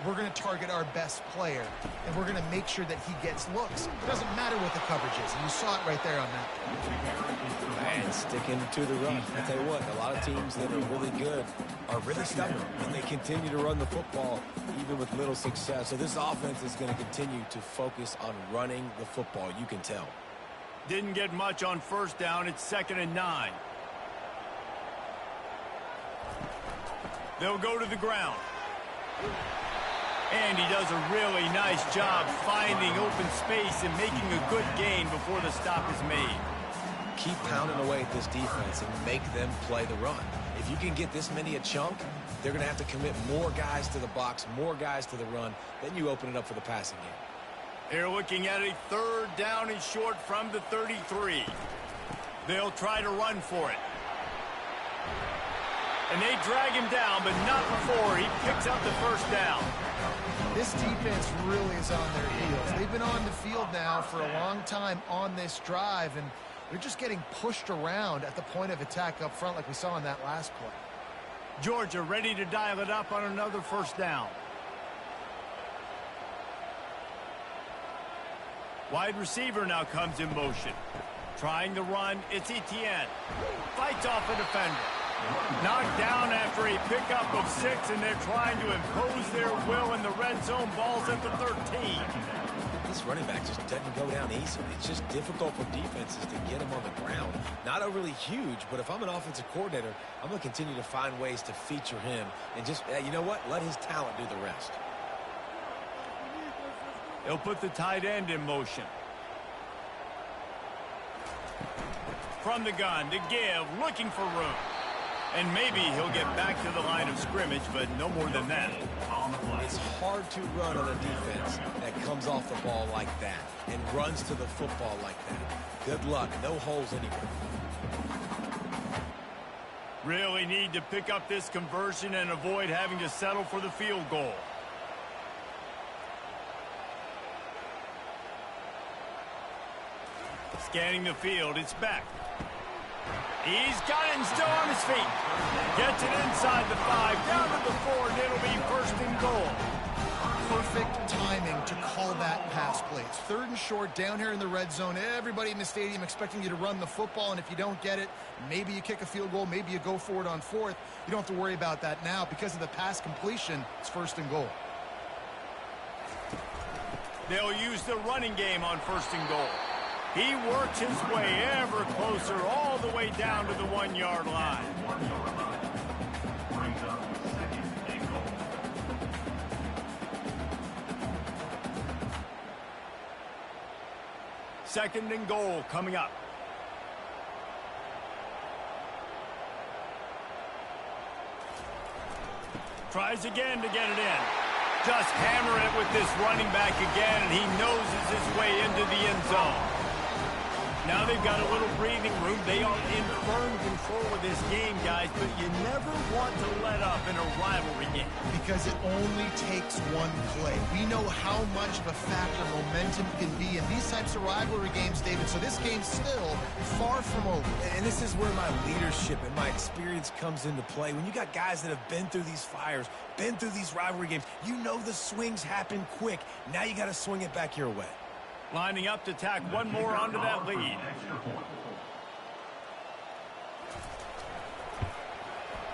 we're going to target our best player, and we're going to make sure that he gets looks. It doesn't matter what the coverage is, and you saw it right there on that play. And sticking to the run. I tell you what, a lot of teams that are really good are really stubborn, and they continue to run the football even with little success. So this offense is going to continue to focus on running the football. You can tell. Didn't get much on first down. It's 2nd and 9. They'll go to the ground. And he does a really nice job finding open space and making a good gain before the stop is made. Keep pounding away at this defense and make them play the run. If you can get this many a chunk, they're going to have to commit more guys to the box, more guys to the run. Then you open it up for the passing game. They're looking at a 3rd down and short from the 33. They'll try to run for it. And they drag him down, but not before he picks up the first down. This defense really is on their heels. They've been on the field now for a long time on this drive, and they're just getting pushed around at the point of attack up front like we saw in that last play. Georgia ready to dial it up on another first down. Wide receiver now comes in motion. Trying to run, it's Etienne. Fights off a defender. Knocked down after a pickup of 6, and they're trying to impose their will in the red zone. Ball's at the 13. This running back just doesn't go down easily. It's just difficult for defenses to get him on the ground. Not overly huge, but if I'm an offensive coordinator, I'm going to continue to find ways to feature him and just, you know what, let his talent do the rest. They'll put the tight end in motion. From the gun to give, looking for room. And maybe he'll get back to the line of scrimmage, but no more than that. It's hard to run on a defense that comes off the ball like that and runs to the football like that. Good luck. No holes anywhere. Really need to pick up this conversion and avoid having to settle for the field goal. Scanning the field, it's back. He's got it and still on his feet. Gets it inside the 5, down to the 4, and it'll be first and goal. Perfect timing to call that pass play. It's 3rd and short down here in the red zone. Everybody in the stadium expecting you to run the football, and if you don't get it, maybe you kick a field goal, maybe you go for it on 4th. You don't have to worry about that now. Because of the pass completion, it's first and goal. They'll use the running game on first and goal. He works his way ever closer all the way down to the 1-yard line. Brings up 2nd and goal. Second and goal coming up. Tries again to get it in. Just hammer it with this running back again, and he noses his way into the end zone. Now they've got a little breathing room. They are in firm control of this game, guys, but you never want to let up in a rivalry game. Because it only takes one play. We know how much of a factor momentum can be in these types of rivalry games, David, so this game's still far from over. And this is where my leadership and my experience comes into play. When you got guys that have been through these fires, been through these rivalry games, you know the swings happen quick. Now you got to swing it back your way. Lining up to tack one more onto that lead.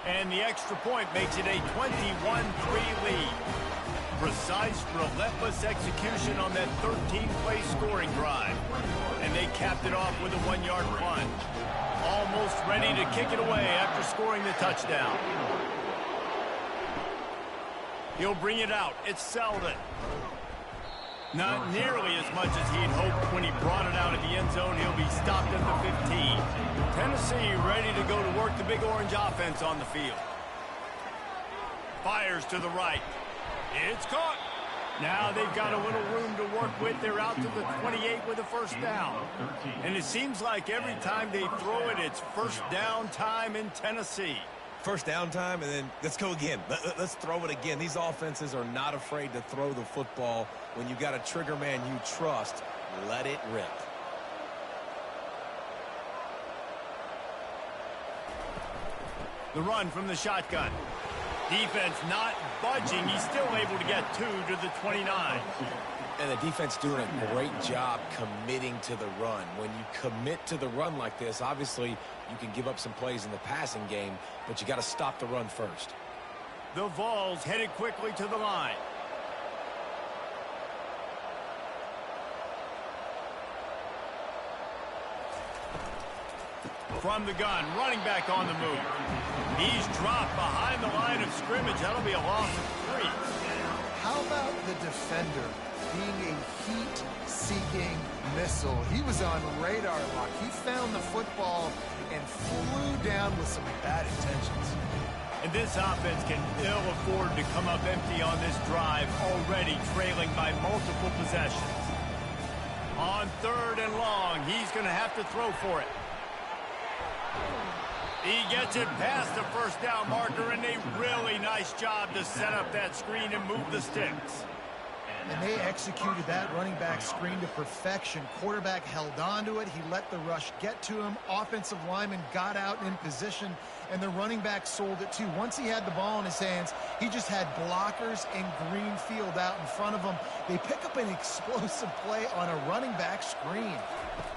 And the extra point makes it a 21-3 lead. Precise, relentless execution on that 13-play scoring drive. And they capped it off with a 1-yard plunge. Almost ready to kick it away after scoring the touchdown. He'll bring it out. It's Selden. Not nearly as much as he'd hoped when he brought it out of the end zone. He'll be stopped at the 15. Tennessee ready to go to work the Big Orange offense on the field. Fires to the right. It's caught. Now they've got a little room to work with. They're out to the 28 with a first down. And it seems like every time they throw it, it's first down time in Tennessee. First down time, and then let's go again. Let's throw it again. These offenses are not afraid to throw the football. When you've got a trigger man you trust, let it rip. The run from the shotgun. Defense not budging. He's still able to get 2 to the 29. And the defense doing a great job committing to the run. When you commit to the run like this, obviously you can give up some plays in the passing game, but you got to stop the run first. The Vols headed quickly to the line. From the gun, running back on the move. He's dropped behind the line of scrimmage. That'll be a loss of 3. How about the defender being a heat-seeking missile? He was on radar lock. He found the football and flew down with some bad intentions. And this offense can ill afford to come up empty on this drive, already trailing by multiple possessions. On 3rd and long, he's going to have to throw for it. He gets it past the first down marker, and a really nice job to set up that screen and move the sticks. And they executed that running back screen to perfection. Quarterback held on to it. He let the rush get to him. Offensive lineman got out in position, and the running back sold it too. Once he had the ball in his hands, he just had blockers and green field out in front of him. They pick up an explosive play on a running back screen.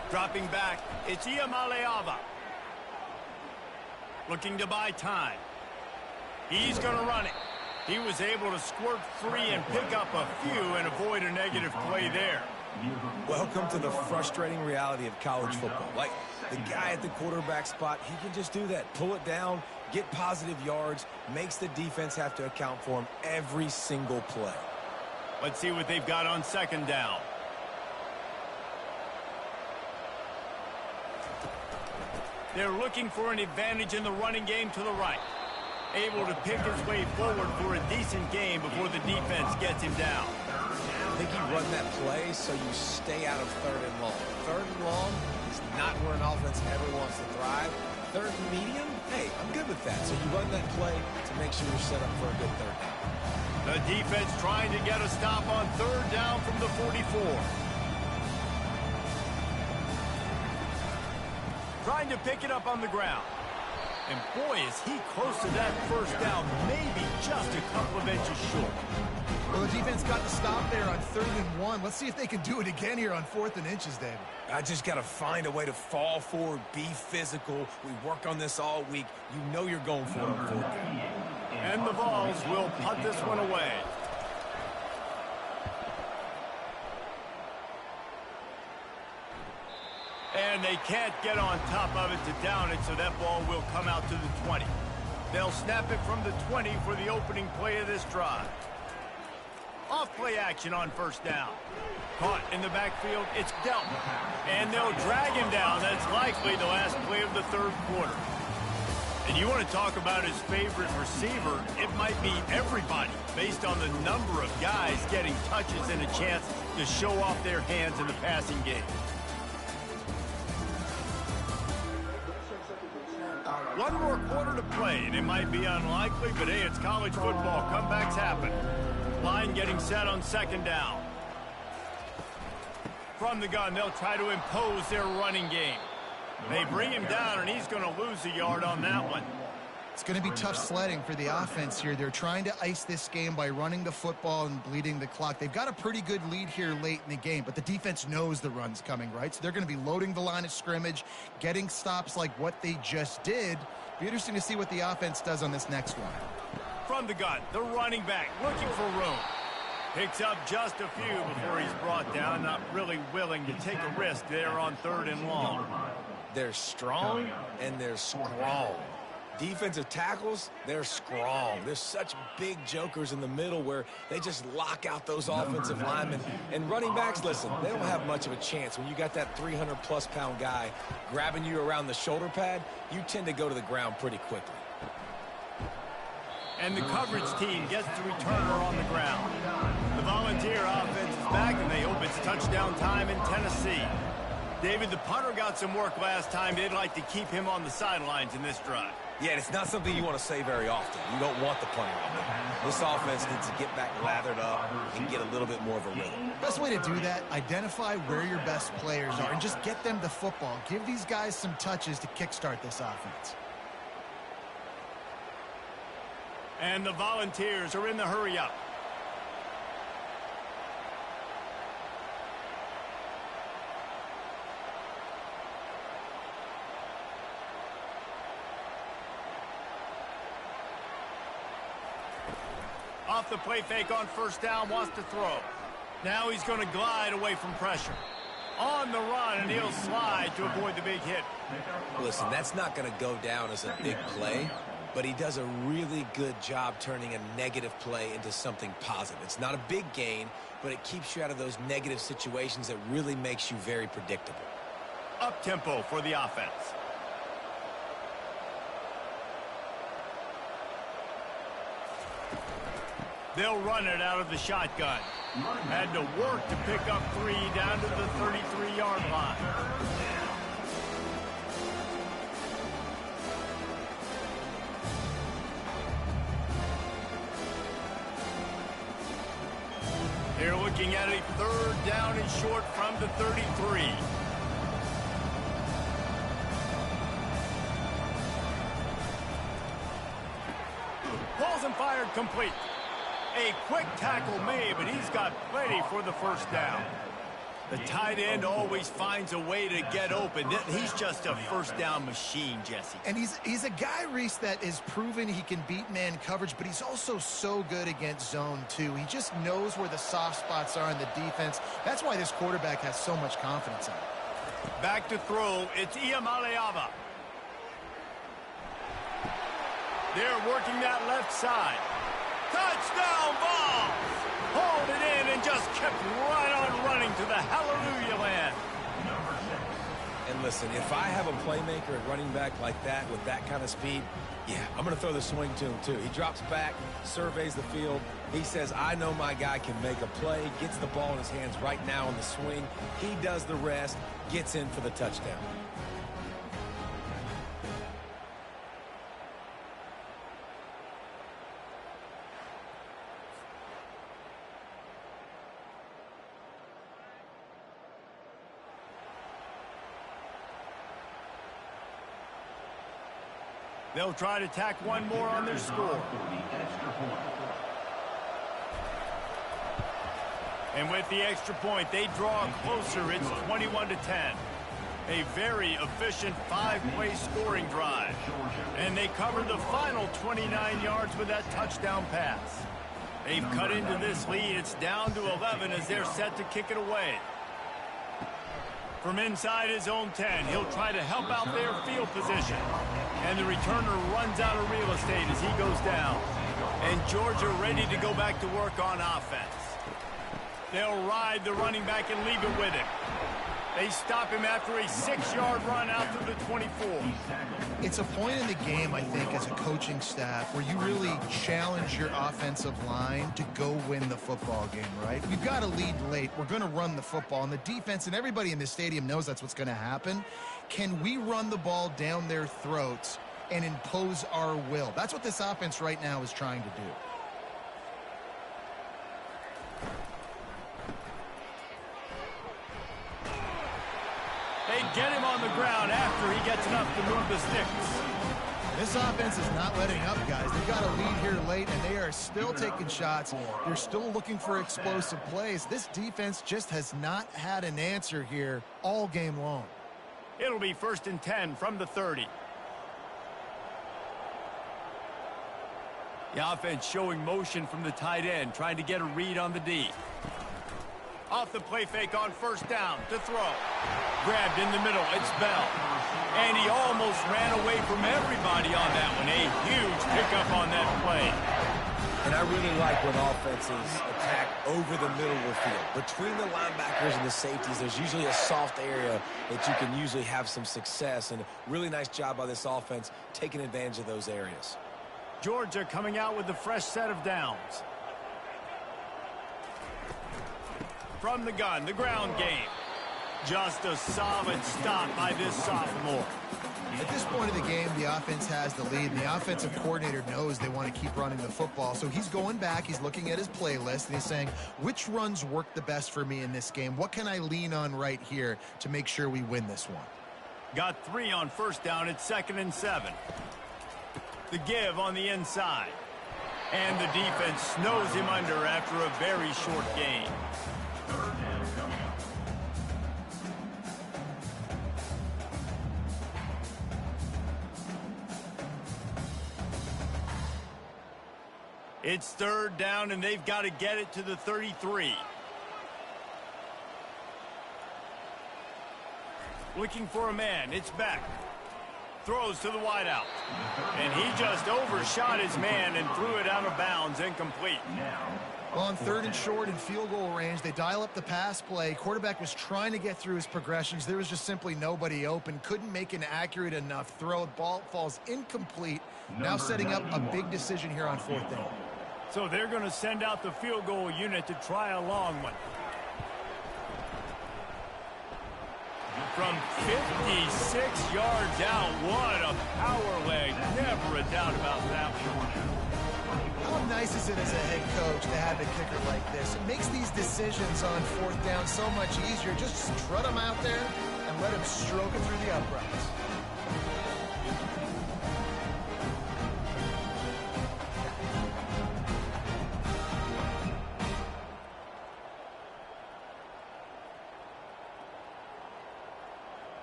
Dropping back, it's Iamaleava. Looking to buy time. He's going to run it. He was able to squirt free and pick up a few and avoid a negative play there. Welcome to the frustrating reality of college football. Like, the guy at the quarterback spot, he can just do that. Pull it down, get positive yards, makes the defense have to account for him every single play. Let's see what they've got on 2nd down. They're looking for an advantage in the running game to the right. Able to pick his way forward for a decent game before the defense gets him down. I think you run that play so you stay out of 3rd and long. 3rd and long is not where an offense ever wants to thrive. 3rd and medium, hey, I'm good with like that. So you run that play to make sure you're set up for a good third down. The defense trying to get a stop on third down from the 44. Trying to pick it up on the ground. And boy, is he close to that first down, maybe just a couple of inches short. Well, the defense got the stop there on 3rd and 1. Let's see if they can do it again here on 4th and inches, David. I just got to find a way to fall forward, be physical. We work on this all week. You know you're going for it on 4th down. And the Vols will punt this one away. And they can't get on top of it to down it, so that ball will come out to the 20. They'll snap it from the 20 for the opening play of this drive. Off-play action on first down. Caught in the backfield, it's dealt. And they'll drag him down. That's likely the last play of the third quarter. And you want to talk about his favorite receiver, it might be everybody, based on the number of guys getting touches and a chance to show off their hands in the passing game. One more quarter to play, and it might be unlikely, but hey, it's college football. Comebacks happen. Line getting set on 2nd down. From the gun, they'll try to impose their running game. They bring him down, and he's going to lose a yard on that one. It's going to be tough sledding for the offense here. They're trying to ice this game by running the football and bleeding the clock. They've got a pretty good lead here late in the game, but the defense knows the run's coming, right? So they're going to be loading the line of scrimmage, getting stops like what they just did. Be interesting to see what the offense does on this next one. From the gun, the running back looking for room. Picks up just a few before he's brought down, not really willing to take a risk there on 3rd and long. They're strong and they're strong. Defensive tackles, they're strong. There's such big jokers in the middle where they just lock out those offensive linemen. And running backs, listen, they don't have much of a chance. When you got that 300-plus pound guy grabbing you around the shoulder pad, you tend to go to the ground pretty quickly. And the coverage team gets the returner on the ground. The Volunteer offense is back, and they hope it's touchdown time in Tennessee. David, the punter got some work last time. They'd like to keep him on the sidelines in this drive. Yeah, and it's not something you want to say very often. You don't want the punter on there. This offense needs to get back lathered up and get a little bit more of a rhythm. Best way to do that, identify where your best players are and just get them the football. Give these guys some touches to kickstart this offense. And the Volunteers are in the hurry-up. Off the play fake on first down, wants to throw. Now he's going to glide away from pressure. On the run, and he'll slide to avoid the big hit. Listen, that's not going to go down as a big play, but he does a really good job turning a negative play into something positive. It's not a big gain, but it keeps you out of those negative situations that really makes you very predictable. Up-tempo for the offense. They'll run it out of the shotgun. Had to work to pick up 3 down to the 33-yard line. They're looking at a 3rd down and short from the 33. Balls and fired complete. A quick tackle made, but he's got plenty for the first down. The tight end always finds a way to get open. He's just a first down machine, Jesse. And he's a guy, Reese, that is proven he can beat man coverage, but he's also so good against zone, too. He just knows where the soft spots are in the defense. That's why this quarterback has so much confidence in him. Back to throw, it's Iamaleava. They're working that left side. Touchdown ball! Hauled it in and just kept right on running to the hallelujah land. And listen, if I have a playmaker at running back like that with that kind of speed, yeah, I'm going to throw the swing to him too. He drops back, surveys the field. He says, I know my guy can make a play, gets the ball in his hands right now on the swing. He does the rest, gets in for the touchdown. They'll try to tack one more on their score. And with the extra point, they draw closer. It's 21-10. A very efficient 5-play scoring drive. And they cover the final 29 yards with that touchdown pass. They've cut into this lead. It's down to 11 as they're set to kick it away. From inside his own 10, he'll try to help out their field position. And the returner runs out of real estate as he goes down. And Georgia ready to go back to work on offense. They'll ride the running back and leave it with him. They stop him after a 6-yard run out to the 24. It's a point in the game, I think, as a coaching staff where you really challenge your offensive line to go win the football game, right? We've got to lead late. We're going to run the football. And the defense and everybody in this stadium knows that's what's going to happen. Can we run the ball down their throats and impose our will? That's what this offense right now is trying to do. They get him on the ground after he gets enough to move the sticks. This offense is not letting up, guys. They've got a lead here late, and they are still taking shots. They're still looking for explosive plays. This defense just has not had an answer here all game long. It'll be 1st and 10 from the 30. The offense showing motion from the tight end, trying to get a read on the D. Off the play fake on 1st down to throw. Grabbed in the middle, it's Bell. And he almost ran away from everybody on that one. A huge pickup on that play. And I really like when offenses attack over the middle of the field. Between the linebackers and the safeties, there's usually a soft area that you can usually have some success. And a really nice job by this offense taking advantage of those areas. Georgia coming out with a fresh set of downs. From the gun, the ground game. Just a solid stop by this sophomore. At this point of the game, the offense has the lead, and the offensive coordinator knows they want to keep running the football. So he's going back, he's looking at his playlist, and he's saying, which runs work the best for me in this game? What can I lean on right here to make sure we win this one? Got 3 on 1st down. It's 2nd and 7. The give on the inside. And the defense snows him under after a very short gain. It's 3rd down, and they've got to get it to the 33. Looking for a man. It's Beck. Throws to the wideout. And he just overshot his man and threw it out of bounds, incomplete. Well, on 3rd and short in field goal range, they dial up the pass play. Quarterback was trying to get through his progressions. There was just simply nobody open. Couldn't make an accurate enough throw. The ball falls incomplete. Now setting up a big decision here on 4th down. So they're going to send out the field goal unit to try a long one. From 56 yards out, what a power leg. Never a doubt about that one. How nice is it as a head coach to have a kicker like this? It makes these decisions on 4th down so much easier. Just strut him out there and let him stroke it through the uprights.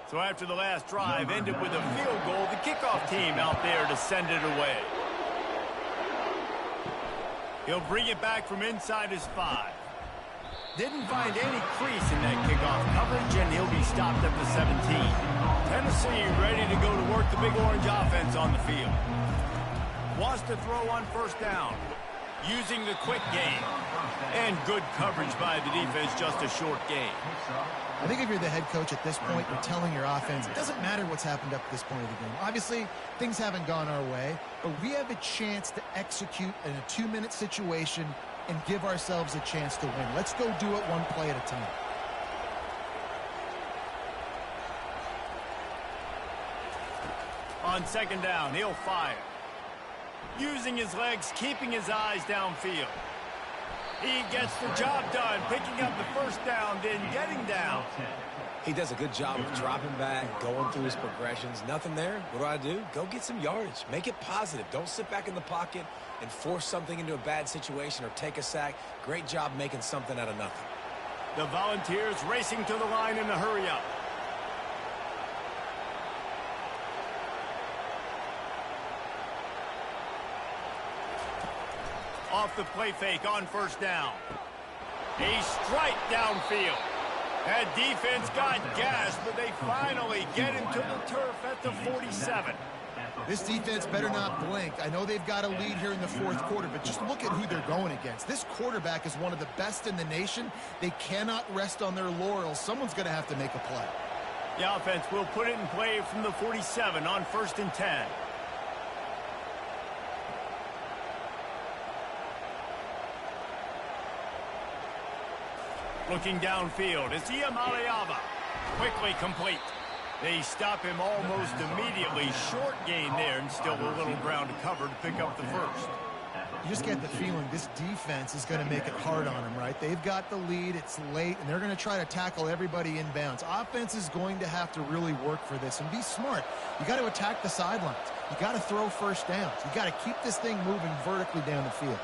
So after the last drive ended with a field goal, the kickoff team out there to send it away. He'll bring it back from inside his 5. Didn't find any crease in that kickoff coverage, and he'll be stopped at the 17. Tennessee ready to go to work the Big Orange offense on the field. Wants to throw on 1st down. Using the quick game. And good coverage by the defense, just a short gain. I think if you're the head coach at this point, you're telling your offense, it doesn't matter what's happened up to this point of the game. Obviously, things haven't gone our way, but we have a chance to execute in a 2-minute situation and give ourselves a chance to win. Let's go do it one play at a time. On 2nd down, he'll fire. Using his legs, keeping his eyes downfield. He gets the job done, picking up the first down, then getting down. He does a good job of dropping back, going through his progressions. Nothing there. What do? Go get some yardage. Make it positive. Don't sit back in the pocket and force something into a bad situation or take a sack. Great job making something out of nothing. The Volunteers racing to the line in a hurry-up. Off the play fake on first down. A strike downfield. That defense got gassed, but they finally get him to the turf at the 47. This defense better not blink. I know they've got a lead here in the fourth quarter, but just look at who they're going against. This quarterback is one of the best in the nation. They cannot rest on their laurels. Someone's going to have to make a play. The offense will put it in play from the 47 on 1st and 10. Looking downfield, it's Iamaleava. Quickly complete. They stop him almost immediately. Short gain there, and still a little ground to cover to pick up the first. You just get the feeling this defense is going to make it hard on them, right? They've got the lead, it's late, and they're going to try to tackle everybody inbounds. Offense is going to have to really work for this and be smart. You got to attack the sidelines. You got to throw first downs. You got to keep this thing moving vertically down the field.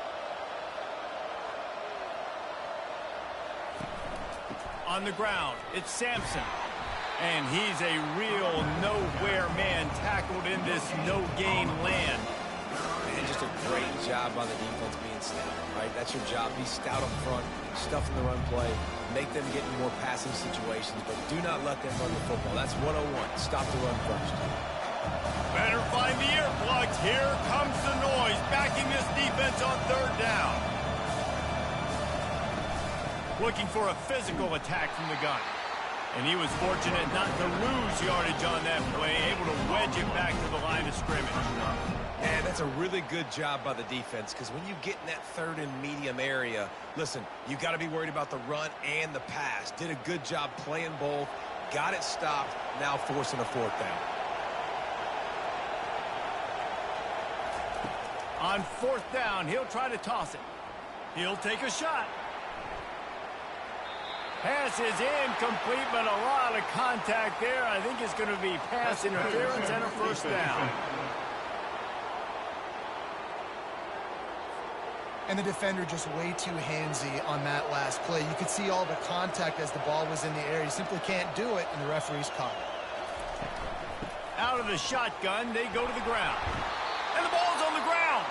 On the ground, it's Sampson. And he's a real nowhere man tackled in this no-gain land. Man, just a great job by the defense being stout, right? That's your job. Be stout up front, stuff in the run play, make them get in more passing situations, but do not let them run the football. That's 101. Stop the run first. Better find the earplugs. Here comes the noise, backing this defense on 3rd down. Looking for a physical attack from the gun. And he was fortunate not to lose yardage on that play, able to wedge it back to the line of scrimmage. And that's a really good job by the defense, because when you get in that 3rd and medium area, listen, you got to be worried about the run and the pass. Did a good job playing both, got it stopped, now forcing a 4th down. On 4th down, he'll try to toss it. He'll take a shot. Pass is incomplete, but a lot of contact there. I think it's going to be pass interference and a 1st down. And the defender just way too handsy on that last play. You could see all the contact as the ball was in the air. You simply can't do it, and the referee's caught it. Out of the shotgun, they go to the ground. And the ball's on the ground.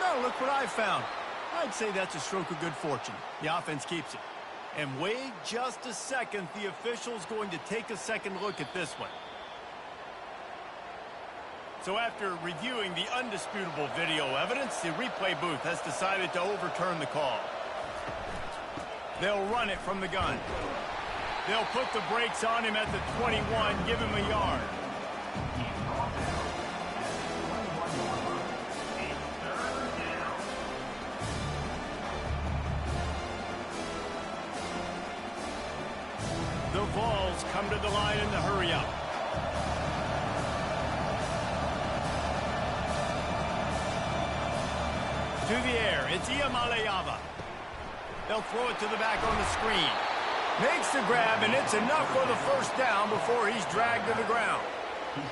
Now look what I found. I'd say that's a stroke of good fortune. The offense keeps it. And wait just a second, the official's going to take a second look at this one. So after reviewing the undisputable video evidence, the replay booth has decided to overturn the call. They'll run it from the gun. They'll put the brakes on him at the 21, give him a yard. The Vols come to the line in the hurry-up. To the air, it's Iamaleava. They'll throw it to the back on the screen. Makes the grab, and it's enough for the 1st down before he's dragged to the ground.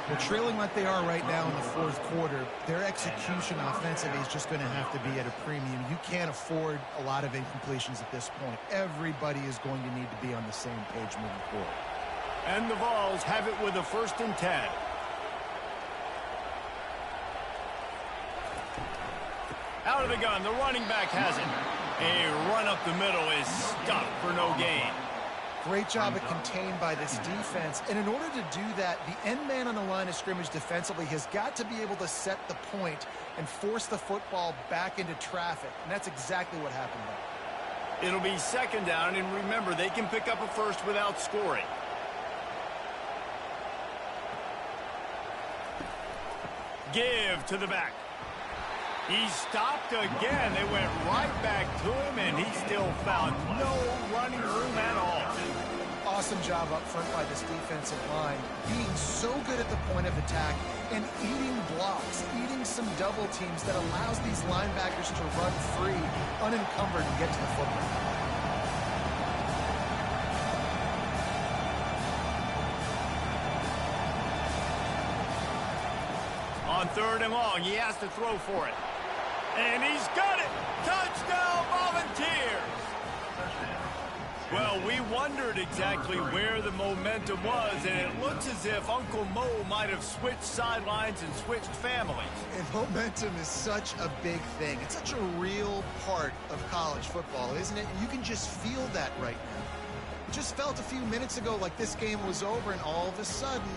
They're trailing like they are right now in the 4th quarter. Their execution offensively is just going to have to be at a premium. You can't afford a lot of incompletions at this point. Everybody is going to need to be on the same page moving forward. And the Vols have it with a 1st and 10. Out of the gun, the running back has it. A run up the middle is stopped for no gain. Great job of contained by this defense. And in order to do that, the end man on the line of scrimmage defensively has got to be able to set the point and force the football back into traffic. And that's exactly what happened there. It'll be 2nd down, and remember, they can pick up a first without scoring. Give to the back. He stopped again. They went right back to him, and he still found no running room at all. Awesome job up front by this defensive line, being so good at the point of attack and eating blocks, eating getting some double teams that allows these linebackers to run free, unencumbered, and get to the football. On 3rd and long, he has to throw for it. And he's got it! Touchdown, Volunteers! Well, we wondered exactly where the momentum was, and it looks as if Uncle Mo might have switched sidelines and switched families. And momentum is such a big thing. It's such a real part of college football, isn't it? You can just feel that right now. It just felt a few minutes ago like this game was over, and all of a sudden,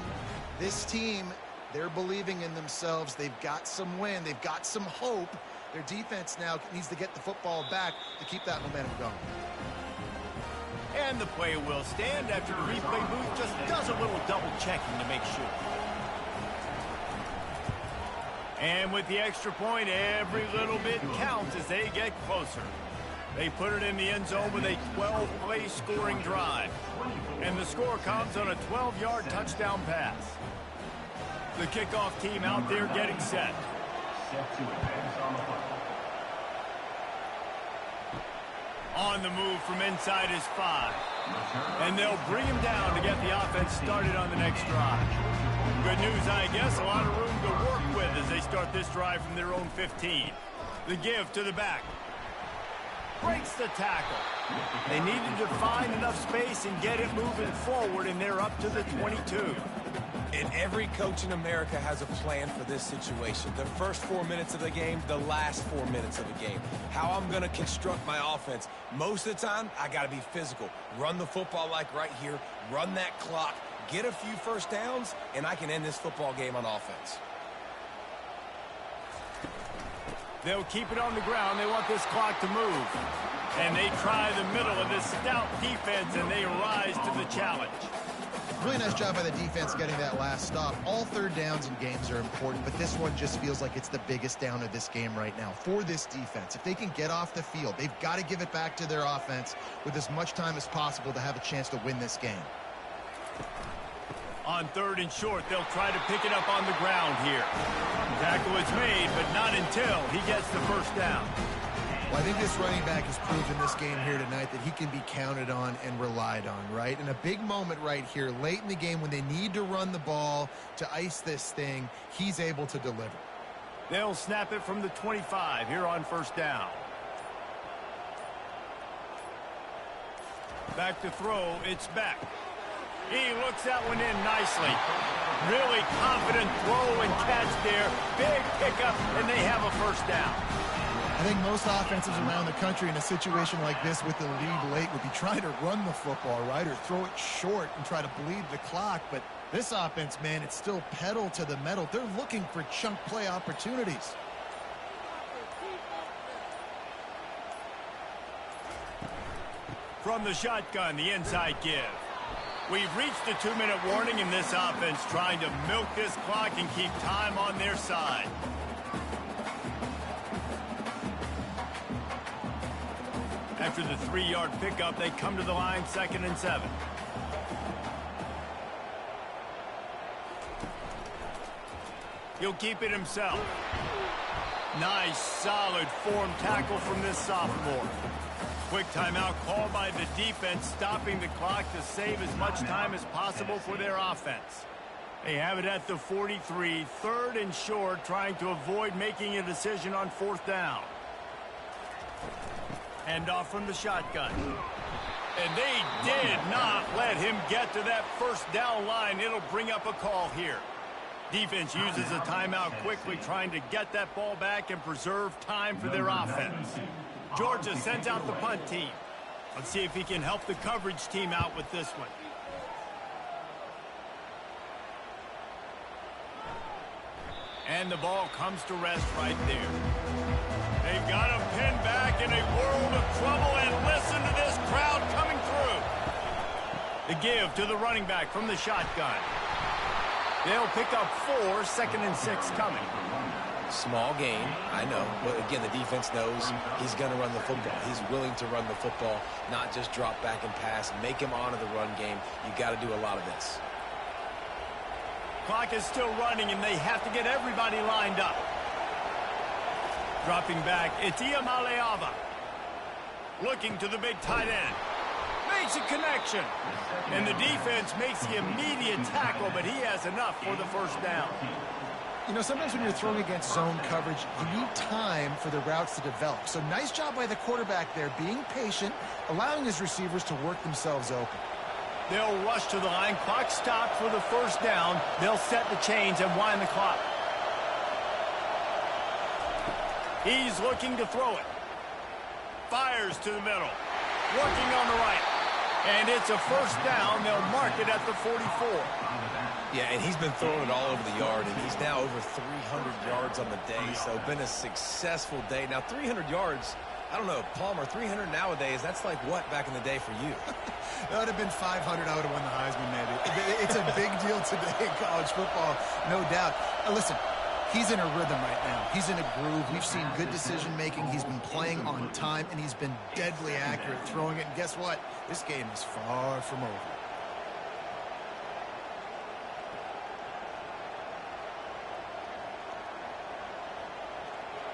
this team, they're believing in themselves. They've got some wind. They've got some hope. Their defense now needs to get the football back to keep that momentum going. And the play will stand after the replay booth just does a little double checking to make sure. And with the extra point, every little bit counts as they get closer. They put it in the end zone with a 12-play scoring drive. And the score comes on a 12-yard touchdown pass. The kickoff team out there getting set. On the move from inside his 5. And they'll bring him down to get the offense started on the next drive. Good news, I guess, a lot of room to work with as they start this drive from their own 15. The give to the back. Breaks the tackle. They needed to find enough space and get it moving forward, and they're up to the 22. And every coach in America has a plan for this situation. The first 4 minutes of the game, the last 4 minutes of the game. How I'm going to construct my offense. Most of the time, I got to be physical. Run the football like right here. Run that clock. Get a few first downs, and I can end this football game on offense. They'll keep it on the ground. They want this clock to move. And they try the middle of this stout defense, and they rise to the challenge. Really nice job by the defense getting that last stop. All 3rd downs in games are important, but this one just feels like it's the biggest down of this game right now for this defense. If they can get off the field, they've got to give it back to their offense with as much time as possible to have a chance to win this game. On 3rd and short, they'll try to pick it up on the ground here. Tackle is made, but not until he gets the first down. Well, I think this running back has proven this game here tonight that he can be counted on and relied on, right? And a big moment right here, late in the game when they need to run the ball to ice this thing, he's able to deliver. They'll snap it from the 25 here on 1st down. Back to throw, it's back. He looks that one in nicely. Really confident throw and catch there. Big pickup, and they have a 1st down. I think most offenses around the country in a situation like this with the lead late would be trying to run the football, right, or throw it short and try to bleed the clock. But this offense, man, it's still pedal to the metal. They're looking for chunk play opportunities. From the shotgun, the inside give. We've reached the 2-minute warning in this offense, trying to milk this clock and keep time on their side. After the 3-yard pickup, they come to the line 2nd and 7. He'll keep it himself. Nice, solid form tackle from this sophomore. Quick timeout called by the defense, stopping the clock to save as much time as possible for their offense. They have it at the 43, 3rd and short, trying to avoid making a decision on 4th down. Hand off from the shotgun. And they did not let him get to that 1st down line. It'll bring up a call here. Defense uses a timeout quickly, trying to get that ball back and preserve time for their offense. Georgia sends out the punt team. Let's see if he can help the coverage team out with this one. And the ball comes to rest right there. They've got him pinned back in a world of trouble, and listen to this crowd coming through. The give to the running back from the shotgun. They'll pick up 4, 2nd and 6 coming. Small gain, I know. But again, the defense knows he's going to run the football. He's willing to run the football, not just drop back and pass. Make him honor the run game. You got to do a lot of this. Clock is still running, and they have to get everybody lined up. Dropping back, it's Iamaleava. Looking to the big tight end. Makes a connection. And the defense makes the immediate tackle, but he has enough for the first down. You know, sometimes when you're throwing against zone coverage, you need time for the routes to develop. So nice job by the quarterback there, being patient, allowing his receivers to work themselves open. They'll rush to the line. Clock stopped for the first down. They'll set the chains and wind the clock. He's looking to throw it. Fires to the middle. Working on the right. And it's a first down. They'll mark it at the 44. Yeah, and he's been throwing it all over the yard, and he's now over 300 yards on the day, so been a successful day. Now, 300 yards, I don't know, Palmer, 300 nowadays, that's like what back in the day for you? That would have been 500. I would have won the Heisman, maybe. It's a big deal today in college football, no doubt. Listen, he's in a rhythm right now. He's in a groove. We've seen good decision-making. He's been playing on time, and he's been deadly accurate throwing it. And guess what? This game is far from over.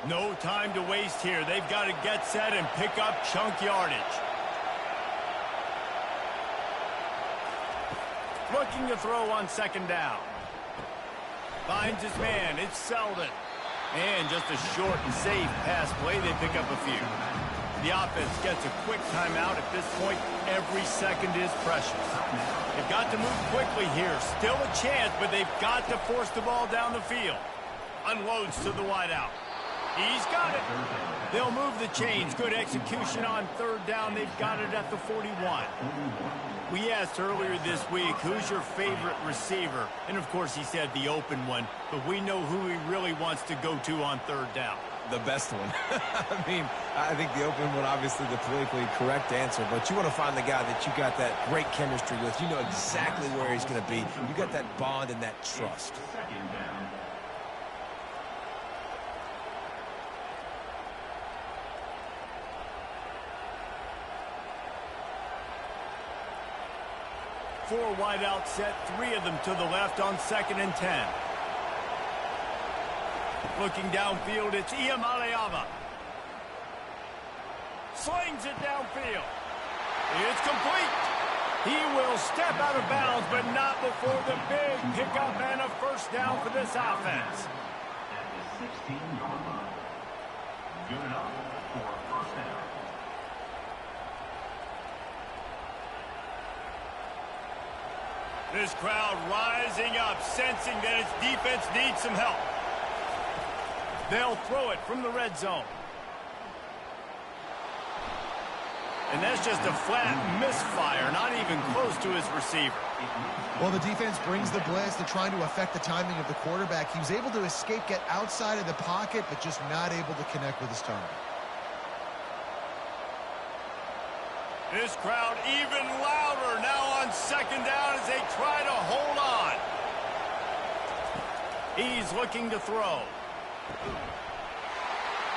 No time to waste here. They've got to get set and pick up chunk yardage. Looking to throw on second down. Finds his man. It's Selden. And just a short and safe pass play. They pick up a few. The offense gets a quick timeout. At this point, every second is precious. They've got to move quickly here. Still a chance, but they've got to force the ball down the field. Unloads to the wideout. He's got it. They'll move the chains. Good execution on third down. They've got it at the 41. We asked earlier this week, who's your favorite receiver? And, of course, he said the open one. But we know who he really wants to go to on third down. The best one. I mean, I think the open one, obviously the politically correct answer. But you want to find the guy that you got that great chemistry with. You know exactly where he's going to be. You got that bond and that trust. Second down. Four wide out set, three of them to the left on 2nd and 10. Looking downfield, it's Iamaleava. Slings it downfield. It's complete. He will step out of bounds, but not before the big pickup and a first down for this offense. At the 16-yard line. Good enough for a first down. This crowd rising up, sensing that its defense needs some help. They'll throw it from the red zone. And that's just a flat misfire, not even close to his receiver. Well, the defense brings the blitz to trying to affect the timing of the quarterback. He was able to escape, get outside of the pocket, but just not able to connect with his target. This crowd even louder now on second down as they try to hold on. He's looking to throw.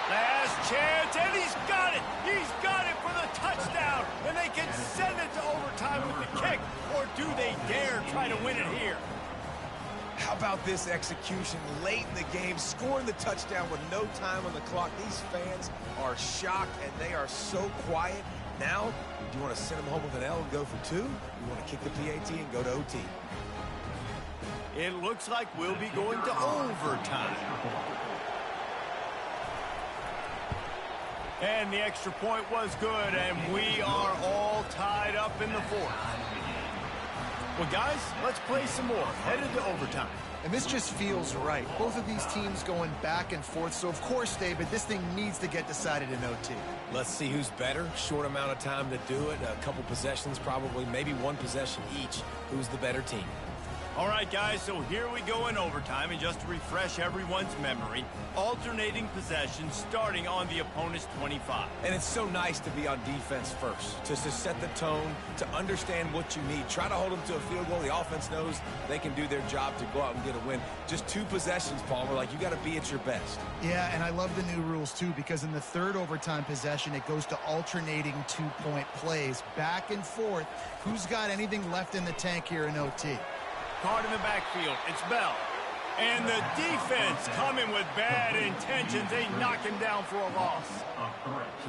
Last chance, and he's got it. He's got it for the touchdown, and they can send it to overtime with the kick. Or do they dare try to win it here? How about this execution late in the game, scoring the touchdown with no time on the clock? These fans are shocked, and they are so quiet. Now, do you want to send them home with an L and go for two? You want to kick the PAT and go to OT? It looks like we'll be going to overtime. And the extra point was good, and we are all tied up in the fourth. Well, guys, let's play some more. Headed to overtime. And this just feels right. Both of these teams going back and forth. So, of course, David, this thing needs to get decided in OT. Let's see who's better. Short amount of time to do it. A couple possessions, probably, maybe one possession each. Who's the better team? All right, guys, so here we go in overtime. And just to refresh everyone's memory, alternating possessions starting on the opponent's 25. And it's so nice to be on defense first, to set the tone, to understand what you need. Try to hold them to a field goal. The offense knows they can do their job to go out and get a win. Just two possessions, Palmer, like you got to be at your best. Yeah, and I love the new rules, too, because in the third overtime possession, it goes to alternating two-point plays, back and forth. Who's got anything left in the tank here in OT? Caught in the backfield. It's Bell. And the defense coming with bad intentions. They knock him down for a loss.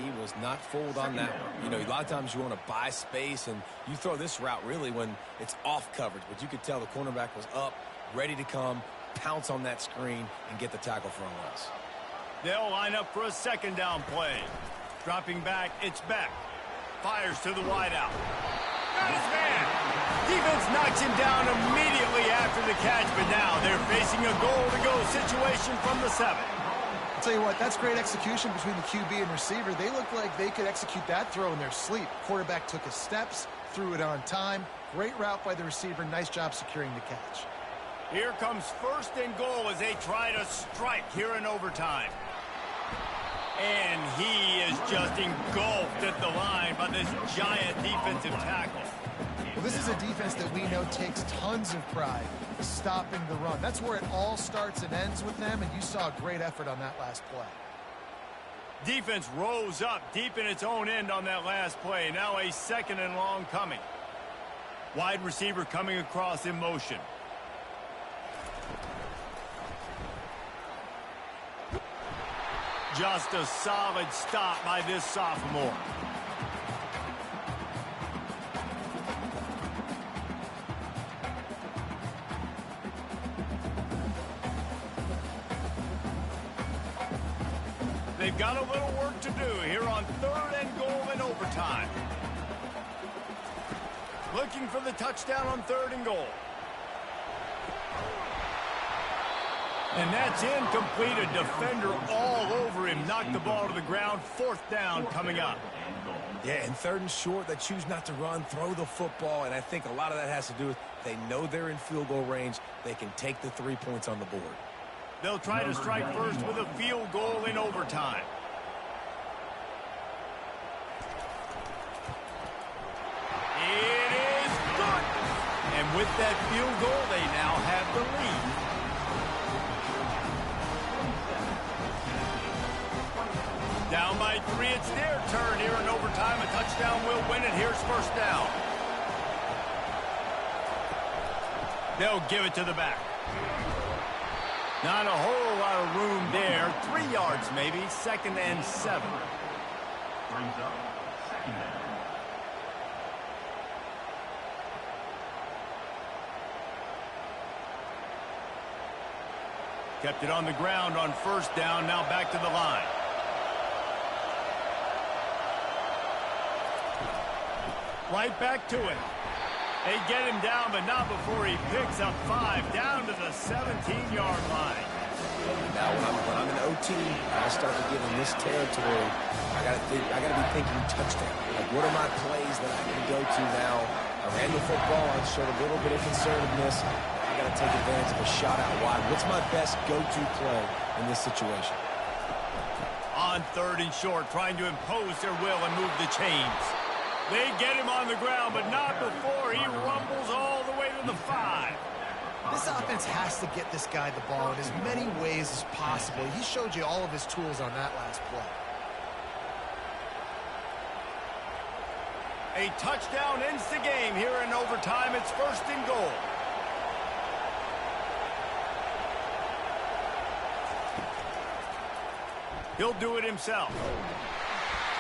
He was not fooled on that one. You know, a lot of times you want to buy space, and you throw this route really when it's off coverage. But you could tell the cornerback was up, ready to come, pounce on that screen, and get the tackle for a loss. They'll line up for a second down play. Dropping back, it's Beck. Fires to the wideout. Got his man. Defense knocks him down immediately after the catch, but now they're facing a goal-to-go situation from the 7. I'll tell you what, that's great execution between the QB and receiver. They look like they could execute that throw in their sleep. Quarterback took his steps, threw it on time. Great route by the receiver. Nice job securing the catch. Here comes first and goal as they try to strike here in overtime. And he is just engulfed at the line by this giant defensive tackle. Well, this is a defense that we know takes tons of pride stopping the run. That's where it all starts and ends with them, and you saw a great effort on that last play. Defense rose up deep in its own end on that last play. Now a second and long coming. Wide receiver coming across in motion. Just a solid stop by this sophomore. They've got a little work to do here on third and goal in overtime. Looking for the touchdown on third and goal. And that's incomplete. A defender all over him. Knocked the ball to the ground. Fourth down coming up. Yeah, and third and short, they choose not to run, throw the football, and I think a lot of that has to do with they know they're in field goal range. They can take the 3 points on the board. They'll try to strike first with a field goal in overtime. It is good. And with that field goal, they now have the lead. Down by 3, it's their turn here in overtime. A touchdown will win it. Here's first down. They'll give it to the back. Not a whole lot of room there. 3 yards maybe. Second and 7. Brings up second down. Kept it on the ground on first down. Now back to the line. Right back to it. They get him down, but not before he picks up 5 down to the 17-yard line. Now, when I'm in OT, I start to get in this territory. I got to be thinking touchdown. Like, what are my plays that I can go to now? I ran the football. I showed a little bit of conservativeness. I got to take advantage of a shot out wide. What's my best go-to play in this situation? On third and short, trying to impose their will and move the chains. They get him on the ground, but not before he rumbles all the way to the 5. This offense has to get this guy the ball in as many ways as possible. He showed you all of his tools on that last play. A touchdown ends the game here in overtime. It's first and goal. He'll do it himself.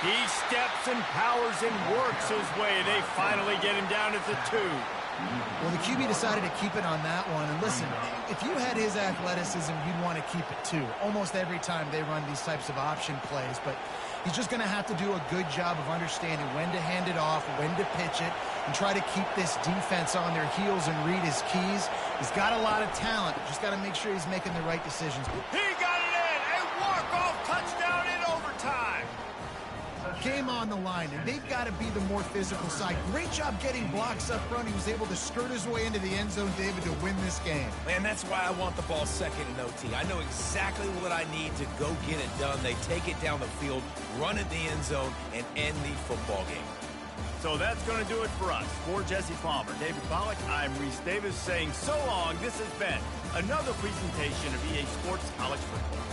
He steps and powers and works his way. They finally get him down at the 2. Well, the QB decided to keep it on that one. And listen, if you had his athleticism, you'd want to keep it too. Almost every time they run these types of option plays. But he's just going to have to do a good job of understanding when to hand it off, when to pitch it, and try to keep this defense on their heels and read his keys. He's got a lot of talent. Just got to make sure he's making the right decisions. He got it in! A walk-off touchdown in overtime! Game on the line, and they've got to be the more physical side. Great job getting blocks up front. He was able to skirt his way into the end zone, David, to win this game. Man, that's why I want the ball second in OT. I know exactly what I need to go get it done. They take it down the field, run it in the end zone, and end the football game. So that's going to do it for us. For Jesse Palmer, David Pollack, I'm Reese Davis saying so long. This has been another presentation of EA Sports College Football.